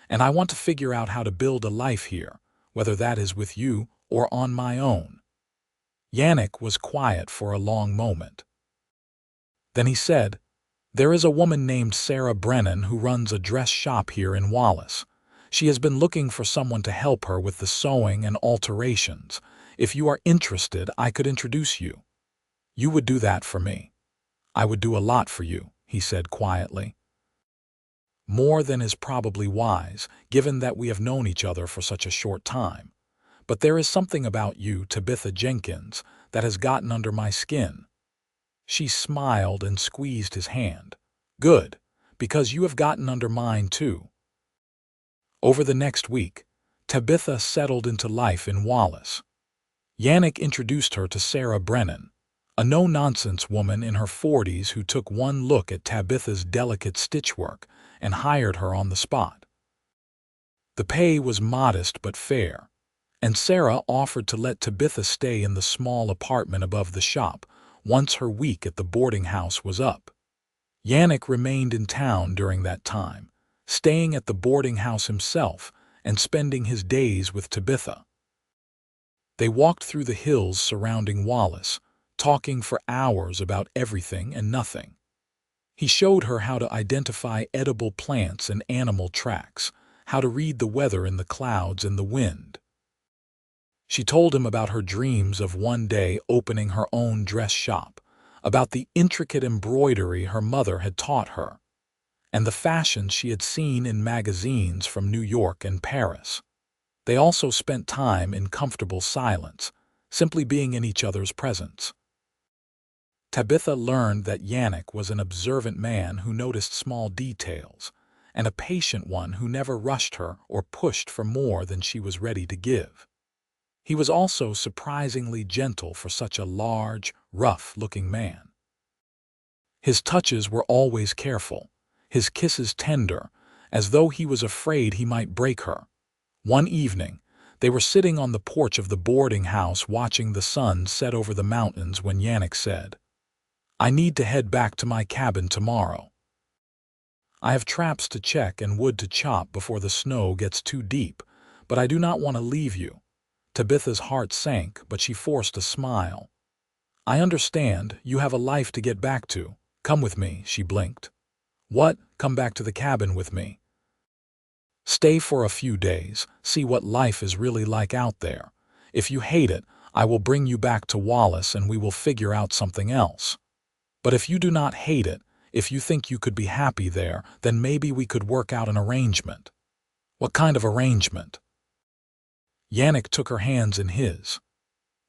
And I want to figure out how to build a life here, whether that is with you or on my own." Yannick was quiet for a long moment. Then he said, "There is a woman named Sarah Brennan who runs a dress shop here in Wallace. She has been looking for someone to help her with the sewing and alterations. If you are interested, I could introduce you." You would do that for me. I would do a lot for you, he said quietly. More than is probably wise, given that we have known each other for such a short time. But there is something about you, Tabitha Jenkins, that has gotten under my skin. She smiled and squeezed his hand. Good, because you have gotten under mine too. Over the next week, Tabitha settled into life in Wallace. Yannick introduced her to Sarah Brennan, a no-nonsense woman in her 40s who took one look at Tabitha's delicate stitchwork and hired her on the spot. The pay was modest but fair, and Sarah offered to let Tabitha stay in the small apartment above the shop once her week at the boarding house was up. Yannick remained in town during that time, staying at the boarding house himself and spending his days with Tabitha. They walked through the hills surrounding Wallace, talking for hours about everything and nothing. He showed her how to identify edible plants and animal tracks, how to read the weather in the clouds and the wind. She told him about her dreams of one day opening her own dress shop, about the intricate embroidery her mother had taught her, and the fashions she had seen in magazines from New York and Paris. They also spent time in comfortable silence, simply being in each other's presence. Tabitha learned that Yannick was an observant man who noticed small details, and a patient one who never rushed her or pushed for more than she was ready to give. He was also surprisingly gentle for such a large, rough-looking man. His touches were always careful, his kisses tender, as though he was afraid he might break her. One evening, they were sitting on the porch of the boarding house watching the sun set over the mountains when Yannick said, "I need to head back to my cabin tomorrow. I have traps to check and wood to chop before the snow gets too deep, but I do not want to leave you." Tabitha's heart sank, but she forced a smile. "I understand, you have a life to get back to. Come with me," she blinked. "What? Come back to the cabin with me?" "Stay for a few days, see what life is really like out there. If you hate it, I will bring you back to Wallace and we will figure out something else. But if you do not hate it, if you think you could be happy there, then maybe we could work out an arrangement." "What kind of arrangement?" Yannick took her hands in his.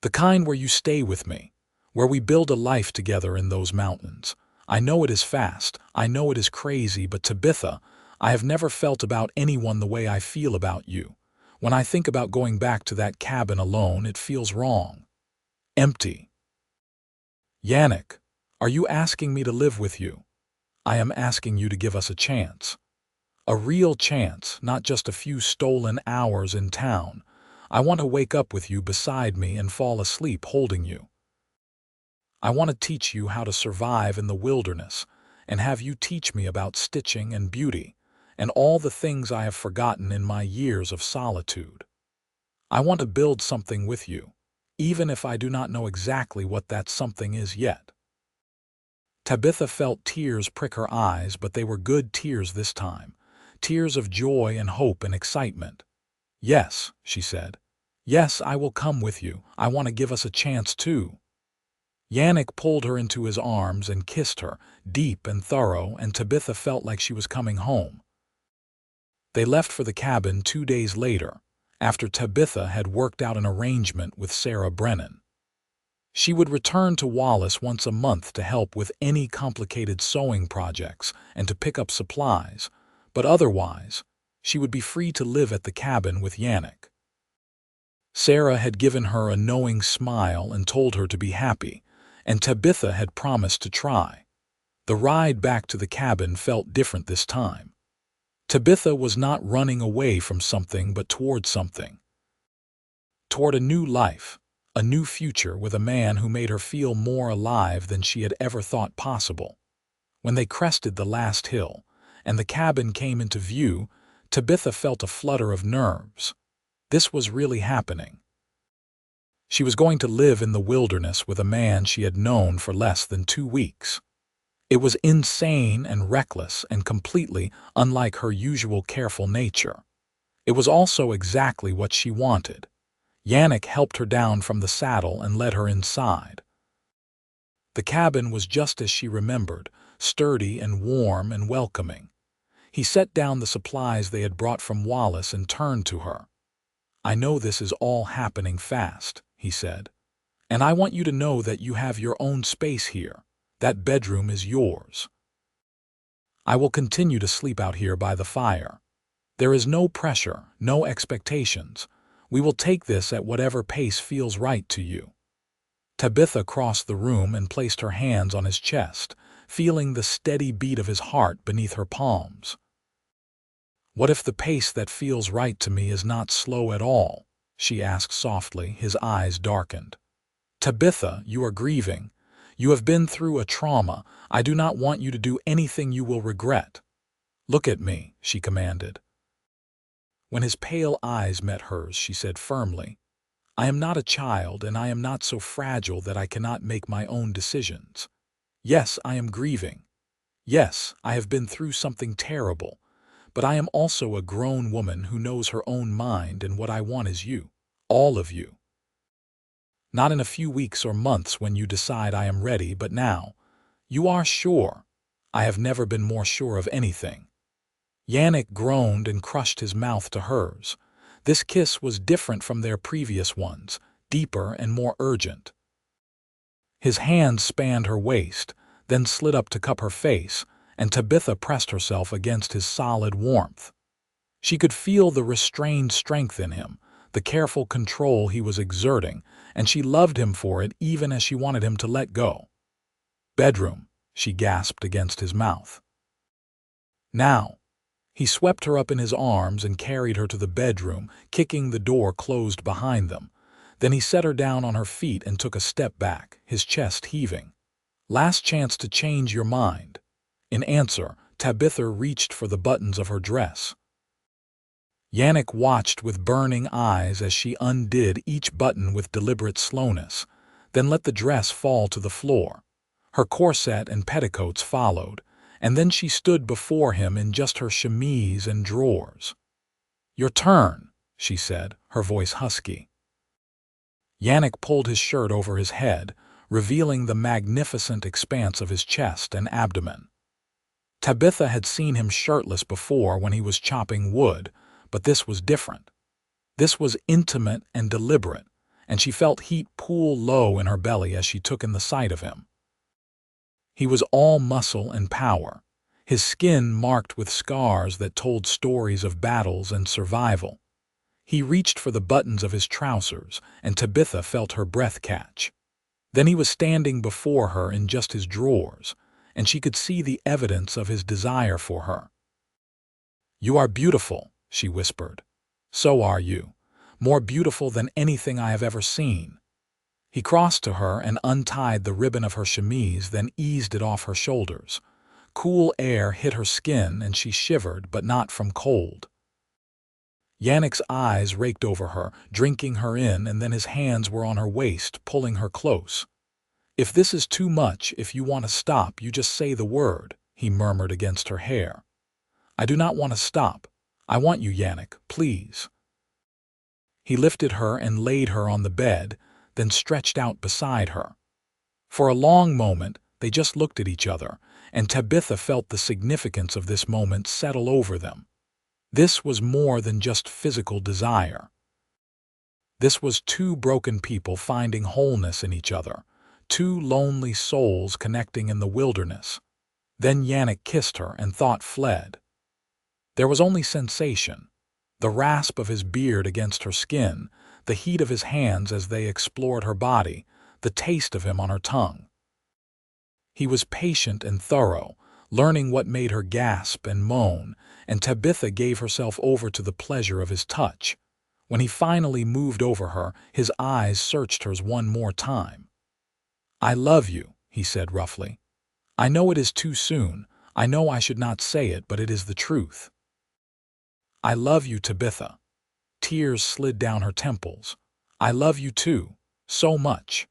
"The kind where you stay with me, where we build a life together in those mountains. I know it is fast, I know it is crazy, but Tabitha, I have never felt about anyone the way I feel about you. When I think about going back to that cabin alone, it feels wrong. Empty." "Yannick, are you asking me to live with you?" "I am asking you to give us a chance. A real chance, not just a few stolen hours in town. I want to wake up with you beside me and fall asleep holding you. I want to teach you how to survive in the wilderness and have you teach me about stitching and beauty and all the things I have forgotten in my years of solitude. I want to build something with you, even if I do not know exactly what that something is yet." Tabitha felt tears prick her eyes, but they were good tears this time, tears of joy and hope and excitement. "Yes," she said. "Yes, I will come with you. I want to give us a chance too." Yannick pulled her into his arms and kissed her, deep and thorough, and Tabitha felt like she was coming home. They left for the cabin 2 days later, after Tabitha had worked out an arrangement with Sarah Brennan. She would return to Wallace once a month to help with any complicated sewing projects and to pick up supplies, but otherwise, she would be free to live at the cabin with Yannick. Sarah had given her a knowing smile and told her to be happy, and Tabitha had promised to try. The ride back to the cabin felt different this time. Tabitha was not running away from something but toward something. Toward a new life, a new future with a man who made her feel more alive than she had ever thought possible. When they crested the last hill, and the cabin came into view, Tabitha felt a flutter of nerves. This was really happening. She was going to live in the wilderness with a man she had known for less than 2 weeks. It was insane and reckless and completely unlike her usual careful nature. It was also exactly what she wanted. Yannick helped her down from the saddle and led her inside. The cabin was just as she remembered, sturdy and warm and welcoming. He set down the supplies they had brought from Wallace and turned to her. "I know this is all happening fast," he said. "And I want you to know that you have your own space here. That bedroom is yours. I will continue to sleep out here by the fire. There is no pressure, no expectations. We will take this at whatever pace feels right to you." Tabitha crossed the room and placed her hands on his chest, feeling the steady beat of his heart beneath her palms. "What if the pace that feels right to me is not slow at all?" she asked softly, his eyes darkened. "Tabitha, you are grieving. You have been through a trauma. I do not want you to do anything you will regret." "Look at me," she commanded. When his pale eyes met hers, she said firmly, "I am not a child, and I am not so fragile that I cannot make my own decisions. Yes, I am grieving. Yes, I have been through something terrible, but I am also a grown woman who knows her own mind, and what I want is you, all of you. Not in a few weeks or months when you decide I am ready, but now. You are sure. I have never been more sure of anything." Yannick groaned and crushed his mouth to hers. This kiss was different from their previous ones, deeper and more urgent. His hands spanned her waist, then slid up to cup her face, and Tabitha pressed herself against his solid warmth. She could feel the restrained strength in him, the careful control he was exerting, and she loved him for it even as she wanted him to let go. "Bedroom," she gasped against his mouth. "Now." He swept her up in his arms and carried her to the bedroom, kicking the door closed behind them. Then he set her down on her feet and took a step back, his chest heaving. "Last chance to change your mind." In answer, Tabitha reached for the buttons of her dress. Yannick watched with burning eyes as she undid each button with deliberate slowness, then let the dress fall to the floor. Her corset and petticoats followed, and then she stood before him in just her chemise and drawers. "Your turn," she said, her voice husky. Yannick pulled his shirt over his head, revealing the magnificent expanse of his chest and abdomen. Tabitha had seen him shirtless before when he was chopping wood, but this was different. This was intimate and deliberate, and she felt heat pool low in her belly as she took in the sight of him. He was all muscle and power, his skin marked with scars that told stories of battles and survival. He reached for the buttons of his trousers, and Tabitha felt her breath catch. Then he was standing before her in just his drawers, and she could see the evidence of his desire for her. "You are beautiful," she whispered. "So are you. More beautiful than anything I have ever seen." He crossed to her and untied the ribbon of her chemise, then eased it off her shoulders. Cool air hit her skin and she shivered, but not from cold. Yannick's eyes raked over her, drinking her in, and then his hands were on her waist, pulling her close. "If this is too much, if you want to stop, you just say the word," he murmured against her hair. "I do not want to stop. I want you, Yannick, please." He lifted her and laid her on the bed, then stretched out beside her. For a long moment, they just looked at each other, and Tabitha felt the significance of this moment settle over them. This was more than just physical desire. This was two broken people finding wholeness in each other, two lonely souls connecting in the wilderness. Then Yannick kissed her and thought fled. There was only sensation, the rasp of his beard against her skin, the heat of his hands as they explored her body, the taste of him on her tongue. He was patient and thorough, learning what made her gasp and moan, and Tabitha gave herself over to the pleasure of his touch. When he finally moved over her, his eyes searched hers one more time. "I love you," he said roughly. "I know it is too soon. I know I should not say it, but it is the truth. I love you, Tabitha." Tears slid down her temples. "I love you too, so much."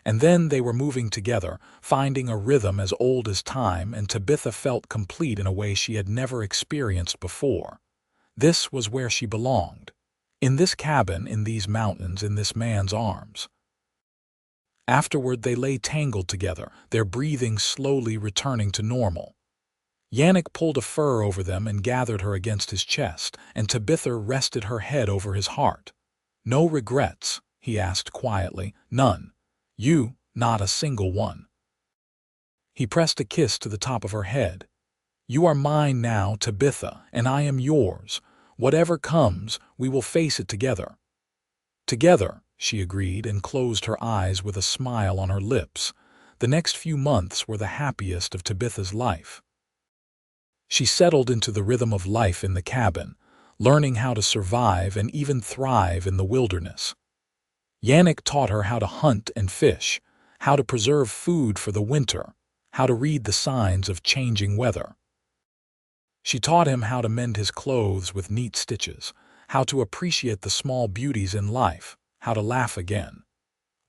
And then they were moving together, finding a rhythm as old as time, and Tabitha felt complete in a way she had never experienced before. This was where she belonged. In this cabin, in these mountains, in this man's arms. Afterward, they lay tangled together, their breathing slowly returning to normal. Yannick pulled a fur over them and gathered her against his chest, and Tabitha rested her head over his heart. "No regrets?" he asked quietly. "None. You, not a single one." He pressed a kiss to the top of her head. "You are mine now, Tabitha, and I am yours. Whatever comes, we will face it together." "Together," she agreed and closed her eyes with a smile on her lips. The next few months were the happiest of Tabitha's life. She settled into the rhythm of life in the cabin, learning how to survive and even thrive in the wilderness. Yannick taught her how to hunt and fish, how to preserve food for the winter, how to read the signs of changing weather. She taught him how to mend his clothes with neat stitches, how to appreciate the small beauties in life, how to laugh again.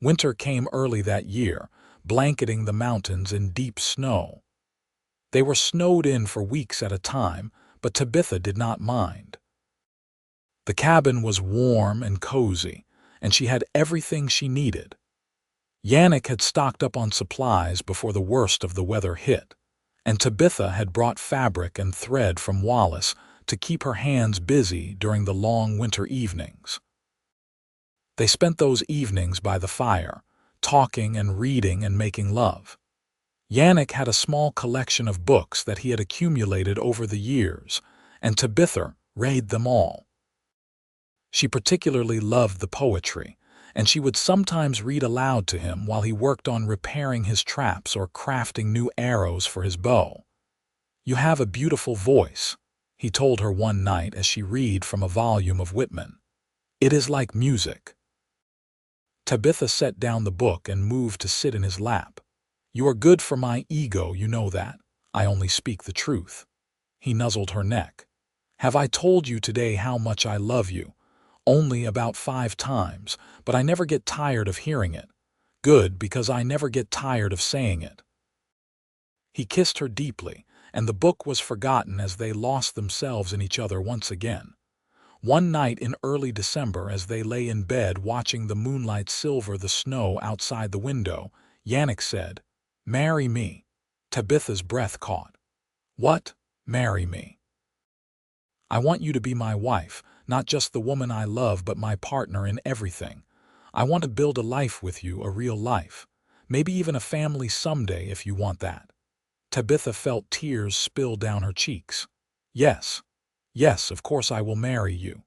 Winter came early that year, blanketing the mountains in deep snow. They were snowed in for weeks at a time, but Tabitha did not mind. The cabin was warm and cozy, and she had everything she needed. Yannick had stocked up on supplies before the worst of the weather hit, and Tabitha had brought fabric and thread from Wallace to keep her hands busy during the long winter evenings. They spent those evenings by the fire, talking and reading and making love. Yannick had a small collection of books that he had accumulated over the years, and Tabitha read them all. She particularly loved the poetry, and she would sometimes read aloud to him while he worked on repairing his traps or crafting new arrows for his bow. "You have a beautiful voice," he told her one night as she read from a volume of Whitman. "It is like music." Tabitha set down the book and moved to sit in his lap. "You are good for my ego, you know that. I only speak the truth." He nuzzled her neck. "Have I told you today how much I love you? Only about 5 times, but I never get tired of hearing it. Good, because I never get tired of saying it." He kissed her deeply, and the book was forgotten as they lost themselves in each other once again. One night in early December, as they lay in bed watching the moonlight silver the snow outside the window, Yannick said, "Marry me." Tabitha's breath caught. "What? Marry me?" "I want you to be my wife, not just the woman I love, but my partner in everything. I want to build a life with you, a real life. Maybe even a family someday if you want that." Tabitha felt tears spill down her cheeks. "Yes, yes, of course I will marry you."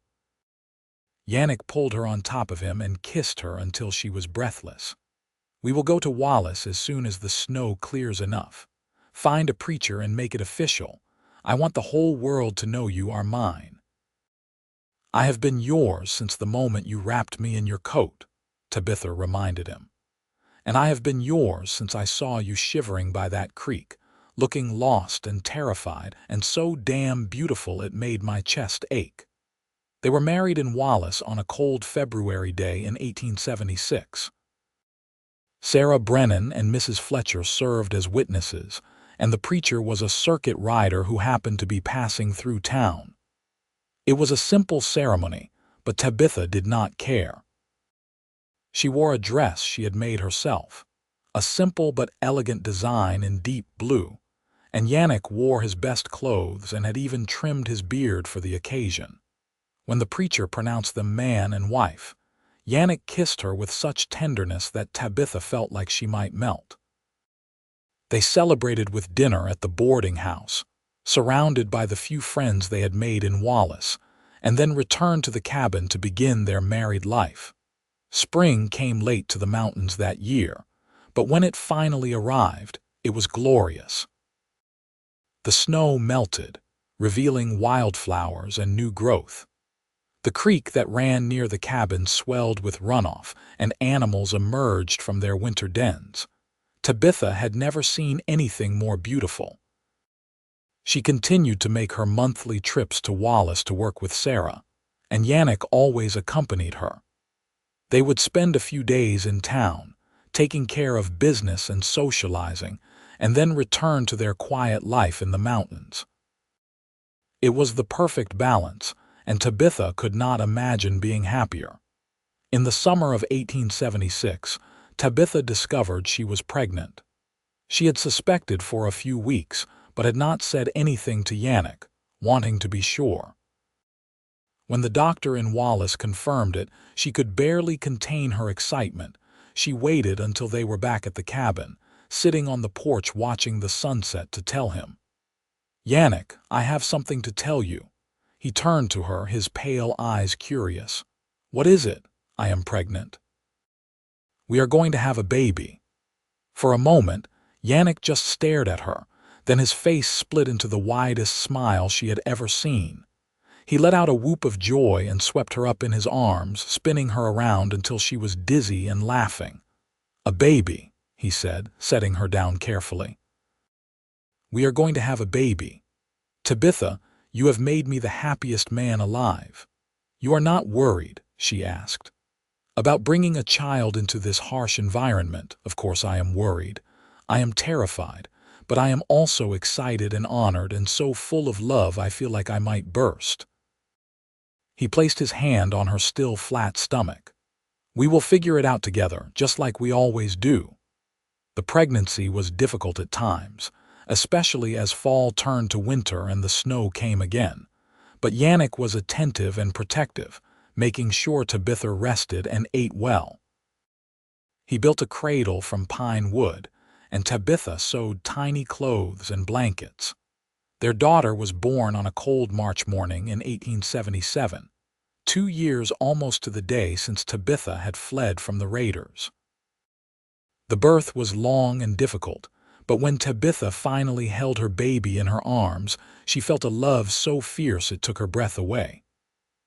Yannick pulled her on top of him and kissed her until she was breathless. "We will go to Wallace as soon as the snow clears enough. Find a preacher and make it official. I want the whole world to know you are mine." "I have been yours since the moment you wrapped me in your coat," Tabitha reminded him. "And I have been yours since I saw you shivering by that creek, looking lost and terrified and so damn beautiful it made my chest ache." They were married in Wallace on a cold February day in 1876. Sarah Brennan and Mrs. Fletcher served as witnesses, and the preacher was a circuit rider who happened to be passing through town. It was a simple ceremony, but Tabitha did not care. She wore a dress she had made herself, a simple but elegant design in deep blue, and Yannick wore his best clothes and had even trimmed his beard for the occasion. When the preacher pronounced them man and wife, Yannick kissed her with such tenderness that Tabitha felt like she might melt. They celebrated with dinner at the boarding house, surrounded by the few friends they had made in Wallace, and then returned to the cabin to begin their married life. Spring came late to the mountains that year, but when it finally arrived, it was glorious. The snow melted, revealing wildflowers and new growth. The creek that ran near the cabin swelled with runoff, and animals emerged from their winter dens. Tabitha had never seen anything more beautiful. She continued to make her monthly trips to Wallace to work with Sarah, and Yannick always accompanied her. They would spend a few days in town, taking care of business and socializing, and then return to their quiet life in the mountains. It was the perfect balance, and Tabitha could not imagine being happier. In the summer of 1876, Tabitha discovered she was pregnant. She had suspected for a few weeks, but had not said anything to Yannick, wanting to be sure. When the doctor in Wallace confirmed it, she could barely contain her excitement. She waited until they were back at the cabin, sitting on the porch watching the sunset to tell him. "Yannick, I have something to tell you." He turned to her, his pale eyes curious. "What is it?" "I am pregnant. We are going to have a baby." For a moment, Yannick just stared at her, then his face split into the widest smile she had ever seen. He let out a whoop of joy and swept her up in his arms, spinning her around until she was dizzy and laughing. "A baby," he said, setting her down carefully. "We are going to have a baby. Tabitha, you have made me the happiest man alive." "You are not worried?" she asked. "About bringing a child into this harsh environment? Of course I am worried. I am terrified, but I am also excited and honored and so full of love I feel like I might burst." He placed his hand on her still flat stomach. "We will figure it out together, just like we always do." The pregnancy was difficult at times, especially as fall turned to winter and the snow came again. But Yannick was attentive and protective, making sure Tabitha rested and ate well. He built a cradle from pine wood, and Tabitha sewed tiny clothes and blankets. Their daughter was born on a cold March morning in 1877, 2 years almost to the day since Tabitha had fled from the raiders. The birth was long and difficult, but when Tabitha finally held her baby in her arms, she felt a love so fierce it took her breath away.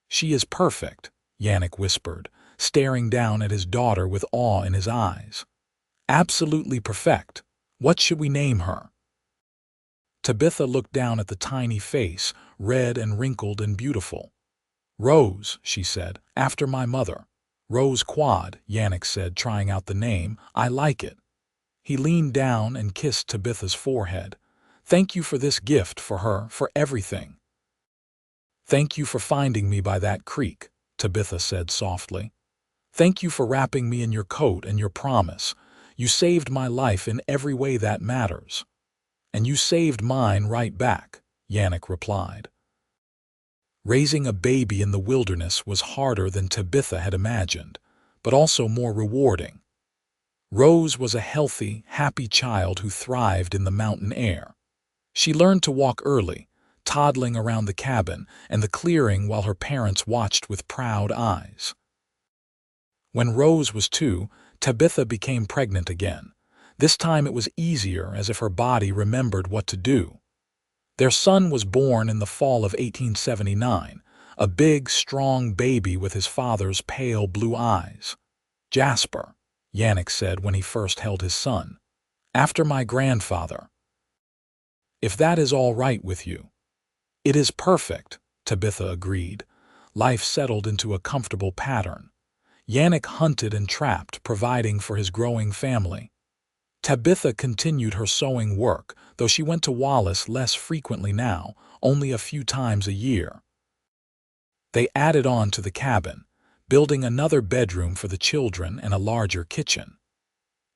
"She is perfect," Yannick whispered, staring down at his daughter with awe in his eyes. "Absolutely perfect. What should we name her?" Tabitha looked down at the tiny face, red and wrinkled and beautiful. "Rose," she said, "after my mother." "Rose Quade," Yannick said, trying out the name. "I like it." He leaned down and kissed Tabitha's forehead. "Thank you for this gift, for her, for everything." "Thank you for finding me by that creek," Tabitha said softly. "Thank you for wrapping me in your coat and your promise. You saved my life in every way that matters." "And you saved mine right back," Yannick replied. Raising a baby in the wilderness was harder than Tabitha had imagined, but also more rewarding. Rose was a healthy, happy child who thrived in the mountain air. She learned to walk early, toddling around the cabin and the clearing while her parents watched with proud eyes. When Rose was 2, Tabitha became pregnant again. This time it was easier, as if her body remembered what to do. Their son was born in the fall of 1879, a big, strong baby with his father's pale blue eyes. "Jasper," Yannick said when he first held his son. "After my grandfather." "If that is all right with you." "It is perfect," Tabitha agreed. Life settled into a comfortable pattern. Yannick hunted and trapped, providing for his growing family. Tabitha continued her sewing work, though she went to Wallace less frequently now, only a few times a year. They added on to the cabin, building another bedroom for the children and a larger kitchen.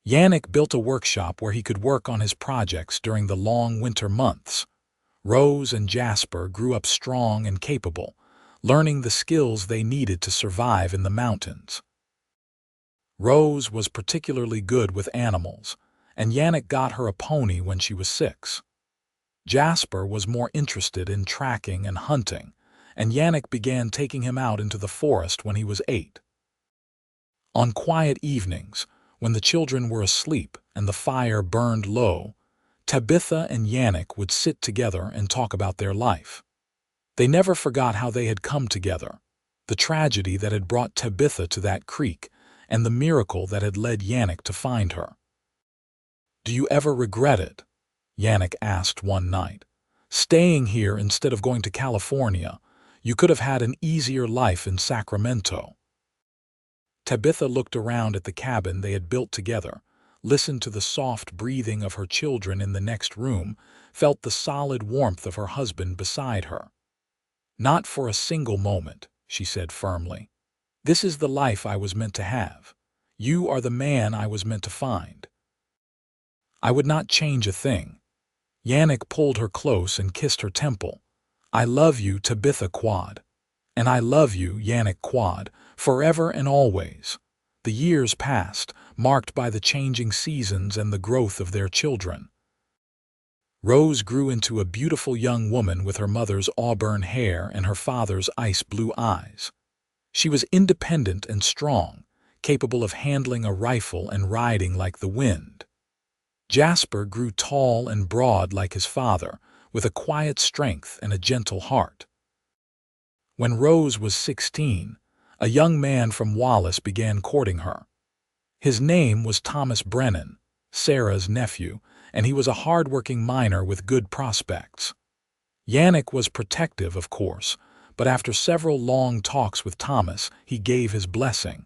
Yannick built a workshop where he could work on his projects during the long winter months. Rose and Jasper grew up strong and capable, learning the skills they needed to survive in the mountains. Rose was particularly good with animals, and Yannick got her a pony when she was 6. Jasper was more interested in tracking and hunting, and Yannick began taking him out into the forest when he was 8. On quiet evenings, when the children were asleep and the fire burned low, Tabitha and Yannick would sit together and talk about their life. They never forgot how they had come together, the tragedy that had brought Tabitha to that creek, and the miracle that had led Yannick to find her. "Do you ever regret it?" Yannick asked one night. "Staying here instead of going to California, you could have had an easier life in Sacramento." Tabitha looked around at the cabin they had built together, listened to the soft breathing of her children in the next room, felt the solid warmth of her husband beside her. "Not for a single moment," she said firmly. "This is the life I was meant to have. You are the man I was meant to find. I would not change a thing. Yannick pulled her close and kissed her temple. I love you, Tabitha Quade. And I love you, Yannick Quade, forever and always. The years passed, marked by the changing seasons and the growth of their children. Rose grew into a beautiful young woman with her mother's auburn hair and her father's ice-blue eyes. She was independent and strong, capable of handling a rifle and riding like the wind. Jasper grew tall and broad like his father, with a quiet strength and a gentle heart. When Rose was 16, a young man from Wallace began courting her. His name was Thomas Brennan, Sarah's nephew, and he was a hard-working miner with good prospects. Yannick was protective, of course, but after several long talks with Thomas, he gave his blessing.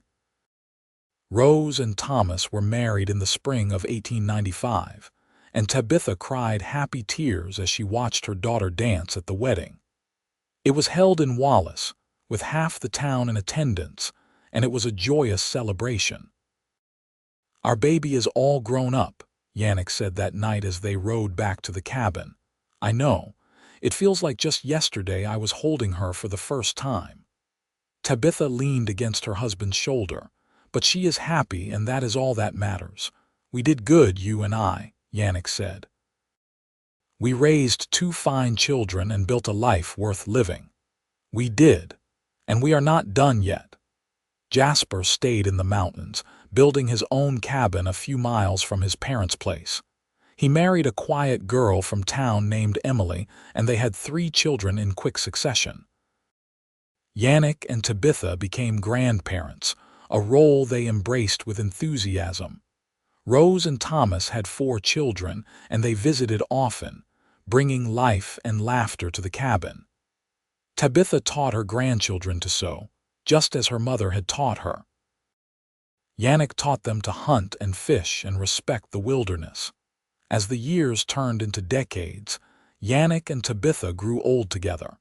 Rose and Thomas were married in the spring of 1895, and Tabitha cried happy tears as she watched her daughter dance at the wedding. It was held in Wallace, with half the town in attendance, and it was a joyous celebration. "Our baby is all grown up," Yannick said that night as they rode back to the cabin. "I know. It feels like just yesterday I was holding her for the first time." Tabitha leaned against her husband's shoulder. "But she is happy, and that is all that matters. We did good, you and I," Yannick said. "We raised 2 fine children and built a life worth living." "We did. And we are not done yet." Jasper stayed in the mountains, building his own cabin a few miles from his parents' place. He married a quiet girl from town named Emily, and they had 3 children in quick succession. Yannick and Tabitha became grandparents, a role they embraced with enthusiasm. Rose and Thomas had 4 children, and they visited often, bringing life and laughter to the cabin. Tabitha taught her grandchildren to sew, just as her mother had taught her. Yannick taught them to hunt and fish and respect the wilderness. As the years turned into decades, Yannick and Tabitha grew old together.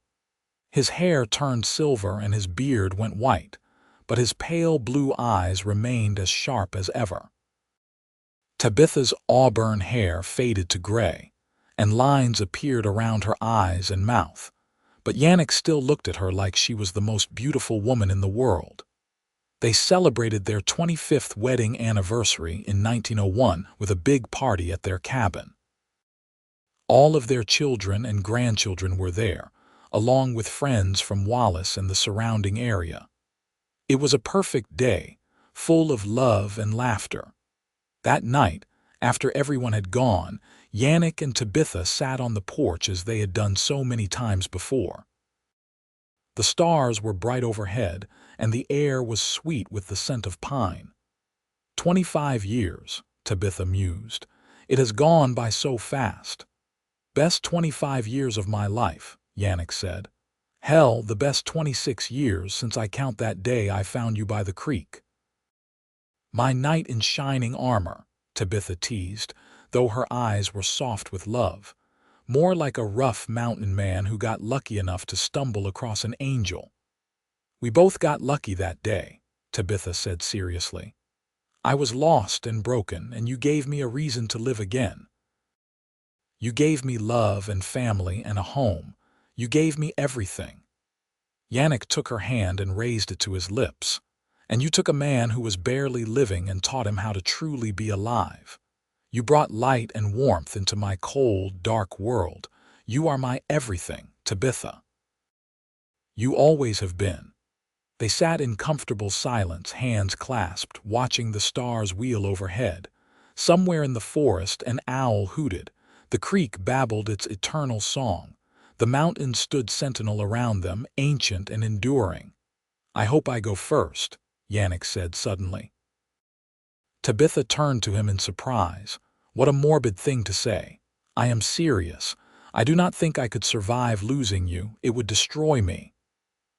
His hair turned silver and his beard went white, but his pale blue eyes remained as sharp as ever. Tabitha's auburn hair faded to gray, and lines appeared around her eyes and mouth, but Yannick still looked at her like she was the most beautiful woman in the world. They celebrated their 25th wedding anniversary in 1901 with a big party at their cabin. All of their children and grandchildren were there, along with friends from Wallace and the surrounding area. It was a perfect day, full of love and laughter. That night, after everyone had gone, Yannick and Tabitha sat on the porch as they had done so many times before. The stars were bright overhead, and the air was sweet with the scent of pine. 25 years, Tabitha mused. It has gone by so fast. "Best 25 years of my life," Yannick said. "Hell, the best 26 years since I count that day I found you by the creek." "My knight in shining armor," Tabitha teased, though her eyes were soft with love, more like a rough mountain man who got lucky enough to stumble across an angel. "We both got lucky that day," Tabitha said seriously. "I was lost and broken, and you gave me a reason to live again. You gave me love and family and a home. You gave me everything." Yannick took her hand and raised it to his lips. "And you took a man who was barely living and taught him how to truly be alive. You brought light and warmth into my cold, dark world. You are my everything, Tabitha. You always have been." They sat in comfortable silence, hands clasped, watching the stars wheel overhead. Somewhere in the forest, an owl hooted. The creek babbled its eternal song. The mountains stood sentinel around them, ancient and enduring. "I hope I go first," Yannick said suddenly. Tabitha turned to him in surprise. "What a morbid thing to say. I am serious. I do not think I could survive losing you. It would destroy me."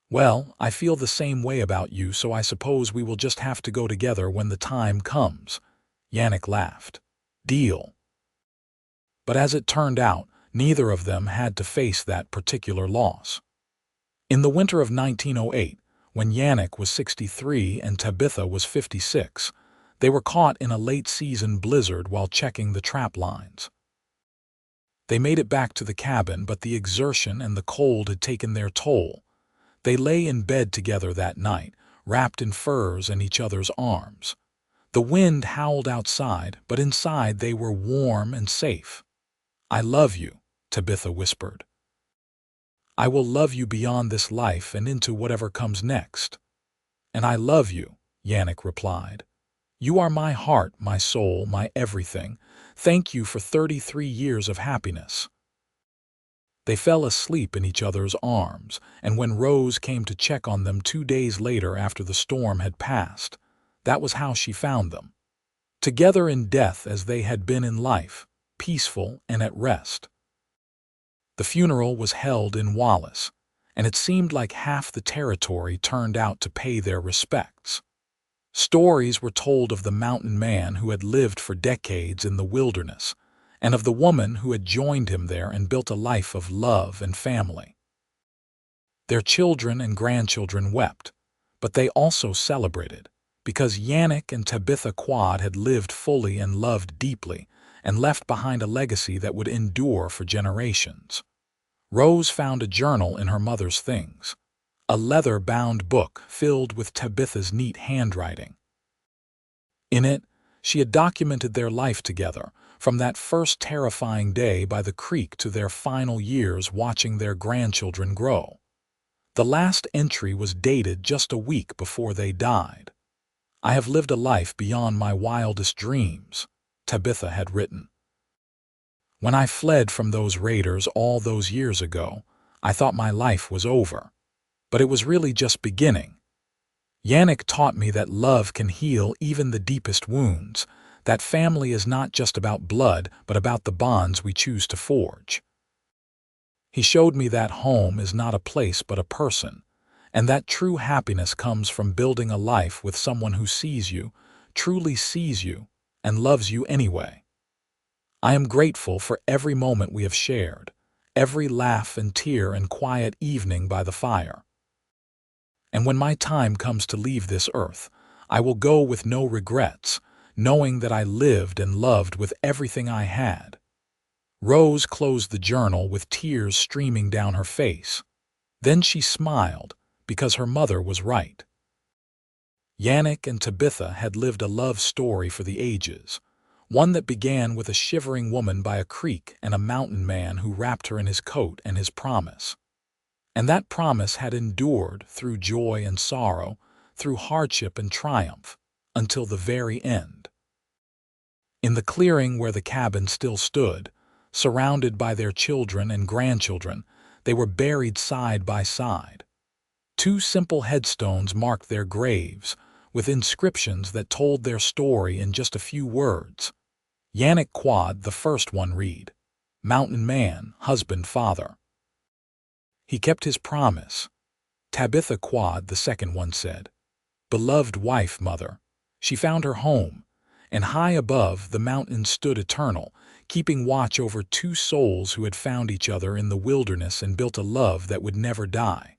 "Well, I feel the same way about you, so I suppose we will just have to go together when the time comes." Yannick laughed. "Deal." But as it turned out, neither of them had to face that particular loss. In the winter of 1908, when Yannick was 63 and Tabitha was 56, They were caught in a late-season blizzard while checking the trap lines. They made it back to the cabin, but the exertion and the cold had taken their toll. They lay in bed together that night, wrapped in furs and each other's arms. The wind howled outside, but inside they were warm and safe. "I love you," Tabitha whispered. "I will love you beyond this life and into whatever comes next." "And I love you," Yannick replied. "You are my heart, my soul, my everything. Thank you for 33 years of happiness." They fell asleep in each other's arms, and when Rose came to check on them 2 days later after the storm had passed, that was how she found them. Together in death as they had been in life, peaceful and at rest. The funeral was held in Wallace, and it seemed like half the territory turned out to pay their respects. Stories were told of the mountain man who had lived for decades in the wilderness, and of the woman who had joined him there and built a life of love and family. Their children and grandchildren wept, but they also celebrated, because Yannick and Tabitha Quade had lived fully and loved deeply, and left behind a legacy that would endure for generations. Rose found a journal in her mother's things, a leather-bound book filled with Tabitha's neat handwriting. In it, she had documented their life together, from that first terrifying day by the creek to their final years watching their grandchildren grow. The last entry was dated just a week before they died. "I have lived a life beyond my wildest dreams," Tabitha had written. "When I fled from those raiders all those years ago, I thought my life was over. But it was really just beginning. Yannick taught me that love can heal even the deepest wounds, that family is not just about blood, but about the bonds we choose to forge. He showed me that home is not a place but a person, and that true happiness comes from building a life with someone who sees you, truly sees you, and loves you anyway. I am grateful for every moment we have shared, every laugh and tear and quiet evening by the fire. And when my time comes to leave this earth, I will go with no regrets, knowing that I lived and loved with everything I had." Rose closed the journal with tears streaming down her face. Then she smiled, because her mother was right. Yannick and Tabitha had lived a love story for the ages, one that began with a shivering woman by a creek and a mountain man who wrapped her in his coat and his promise. And that promise had endured through joy and sorrow, through hardship and triumph, until the very end. In the clearing where the cabin still stood, surrounded by their children and grandchildren, they were buried side by side. 2 simple headstones marked their graves, with inscriptions that told their story in just a few words. Yannick Quade, the first one, read, "Mountain man, husband, father." He kept his promise. Tabitha Quade, the second one, said, "Beloved wife, mother." She found her home, and high above the mountains stood eternal, keeping watch over 2 souls who had found each other in the wilderness and built a love that would never die.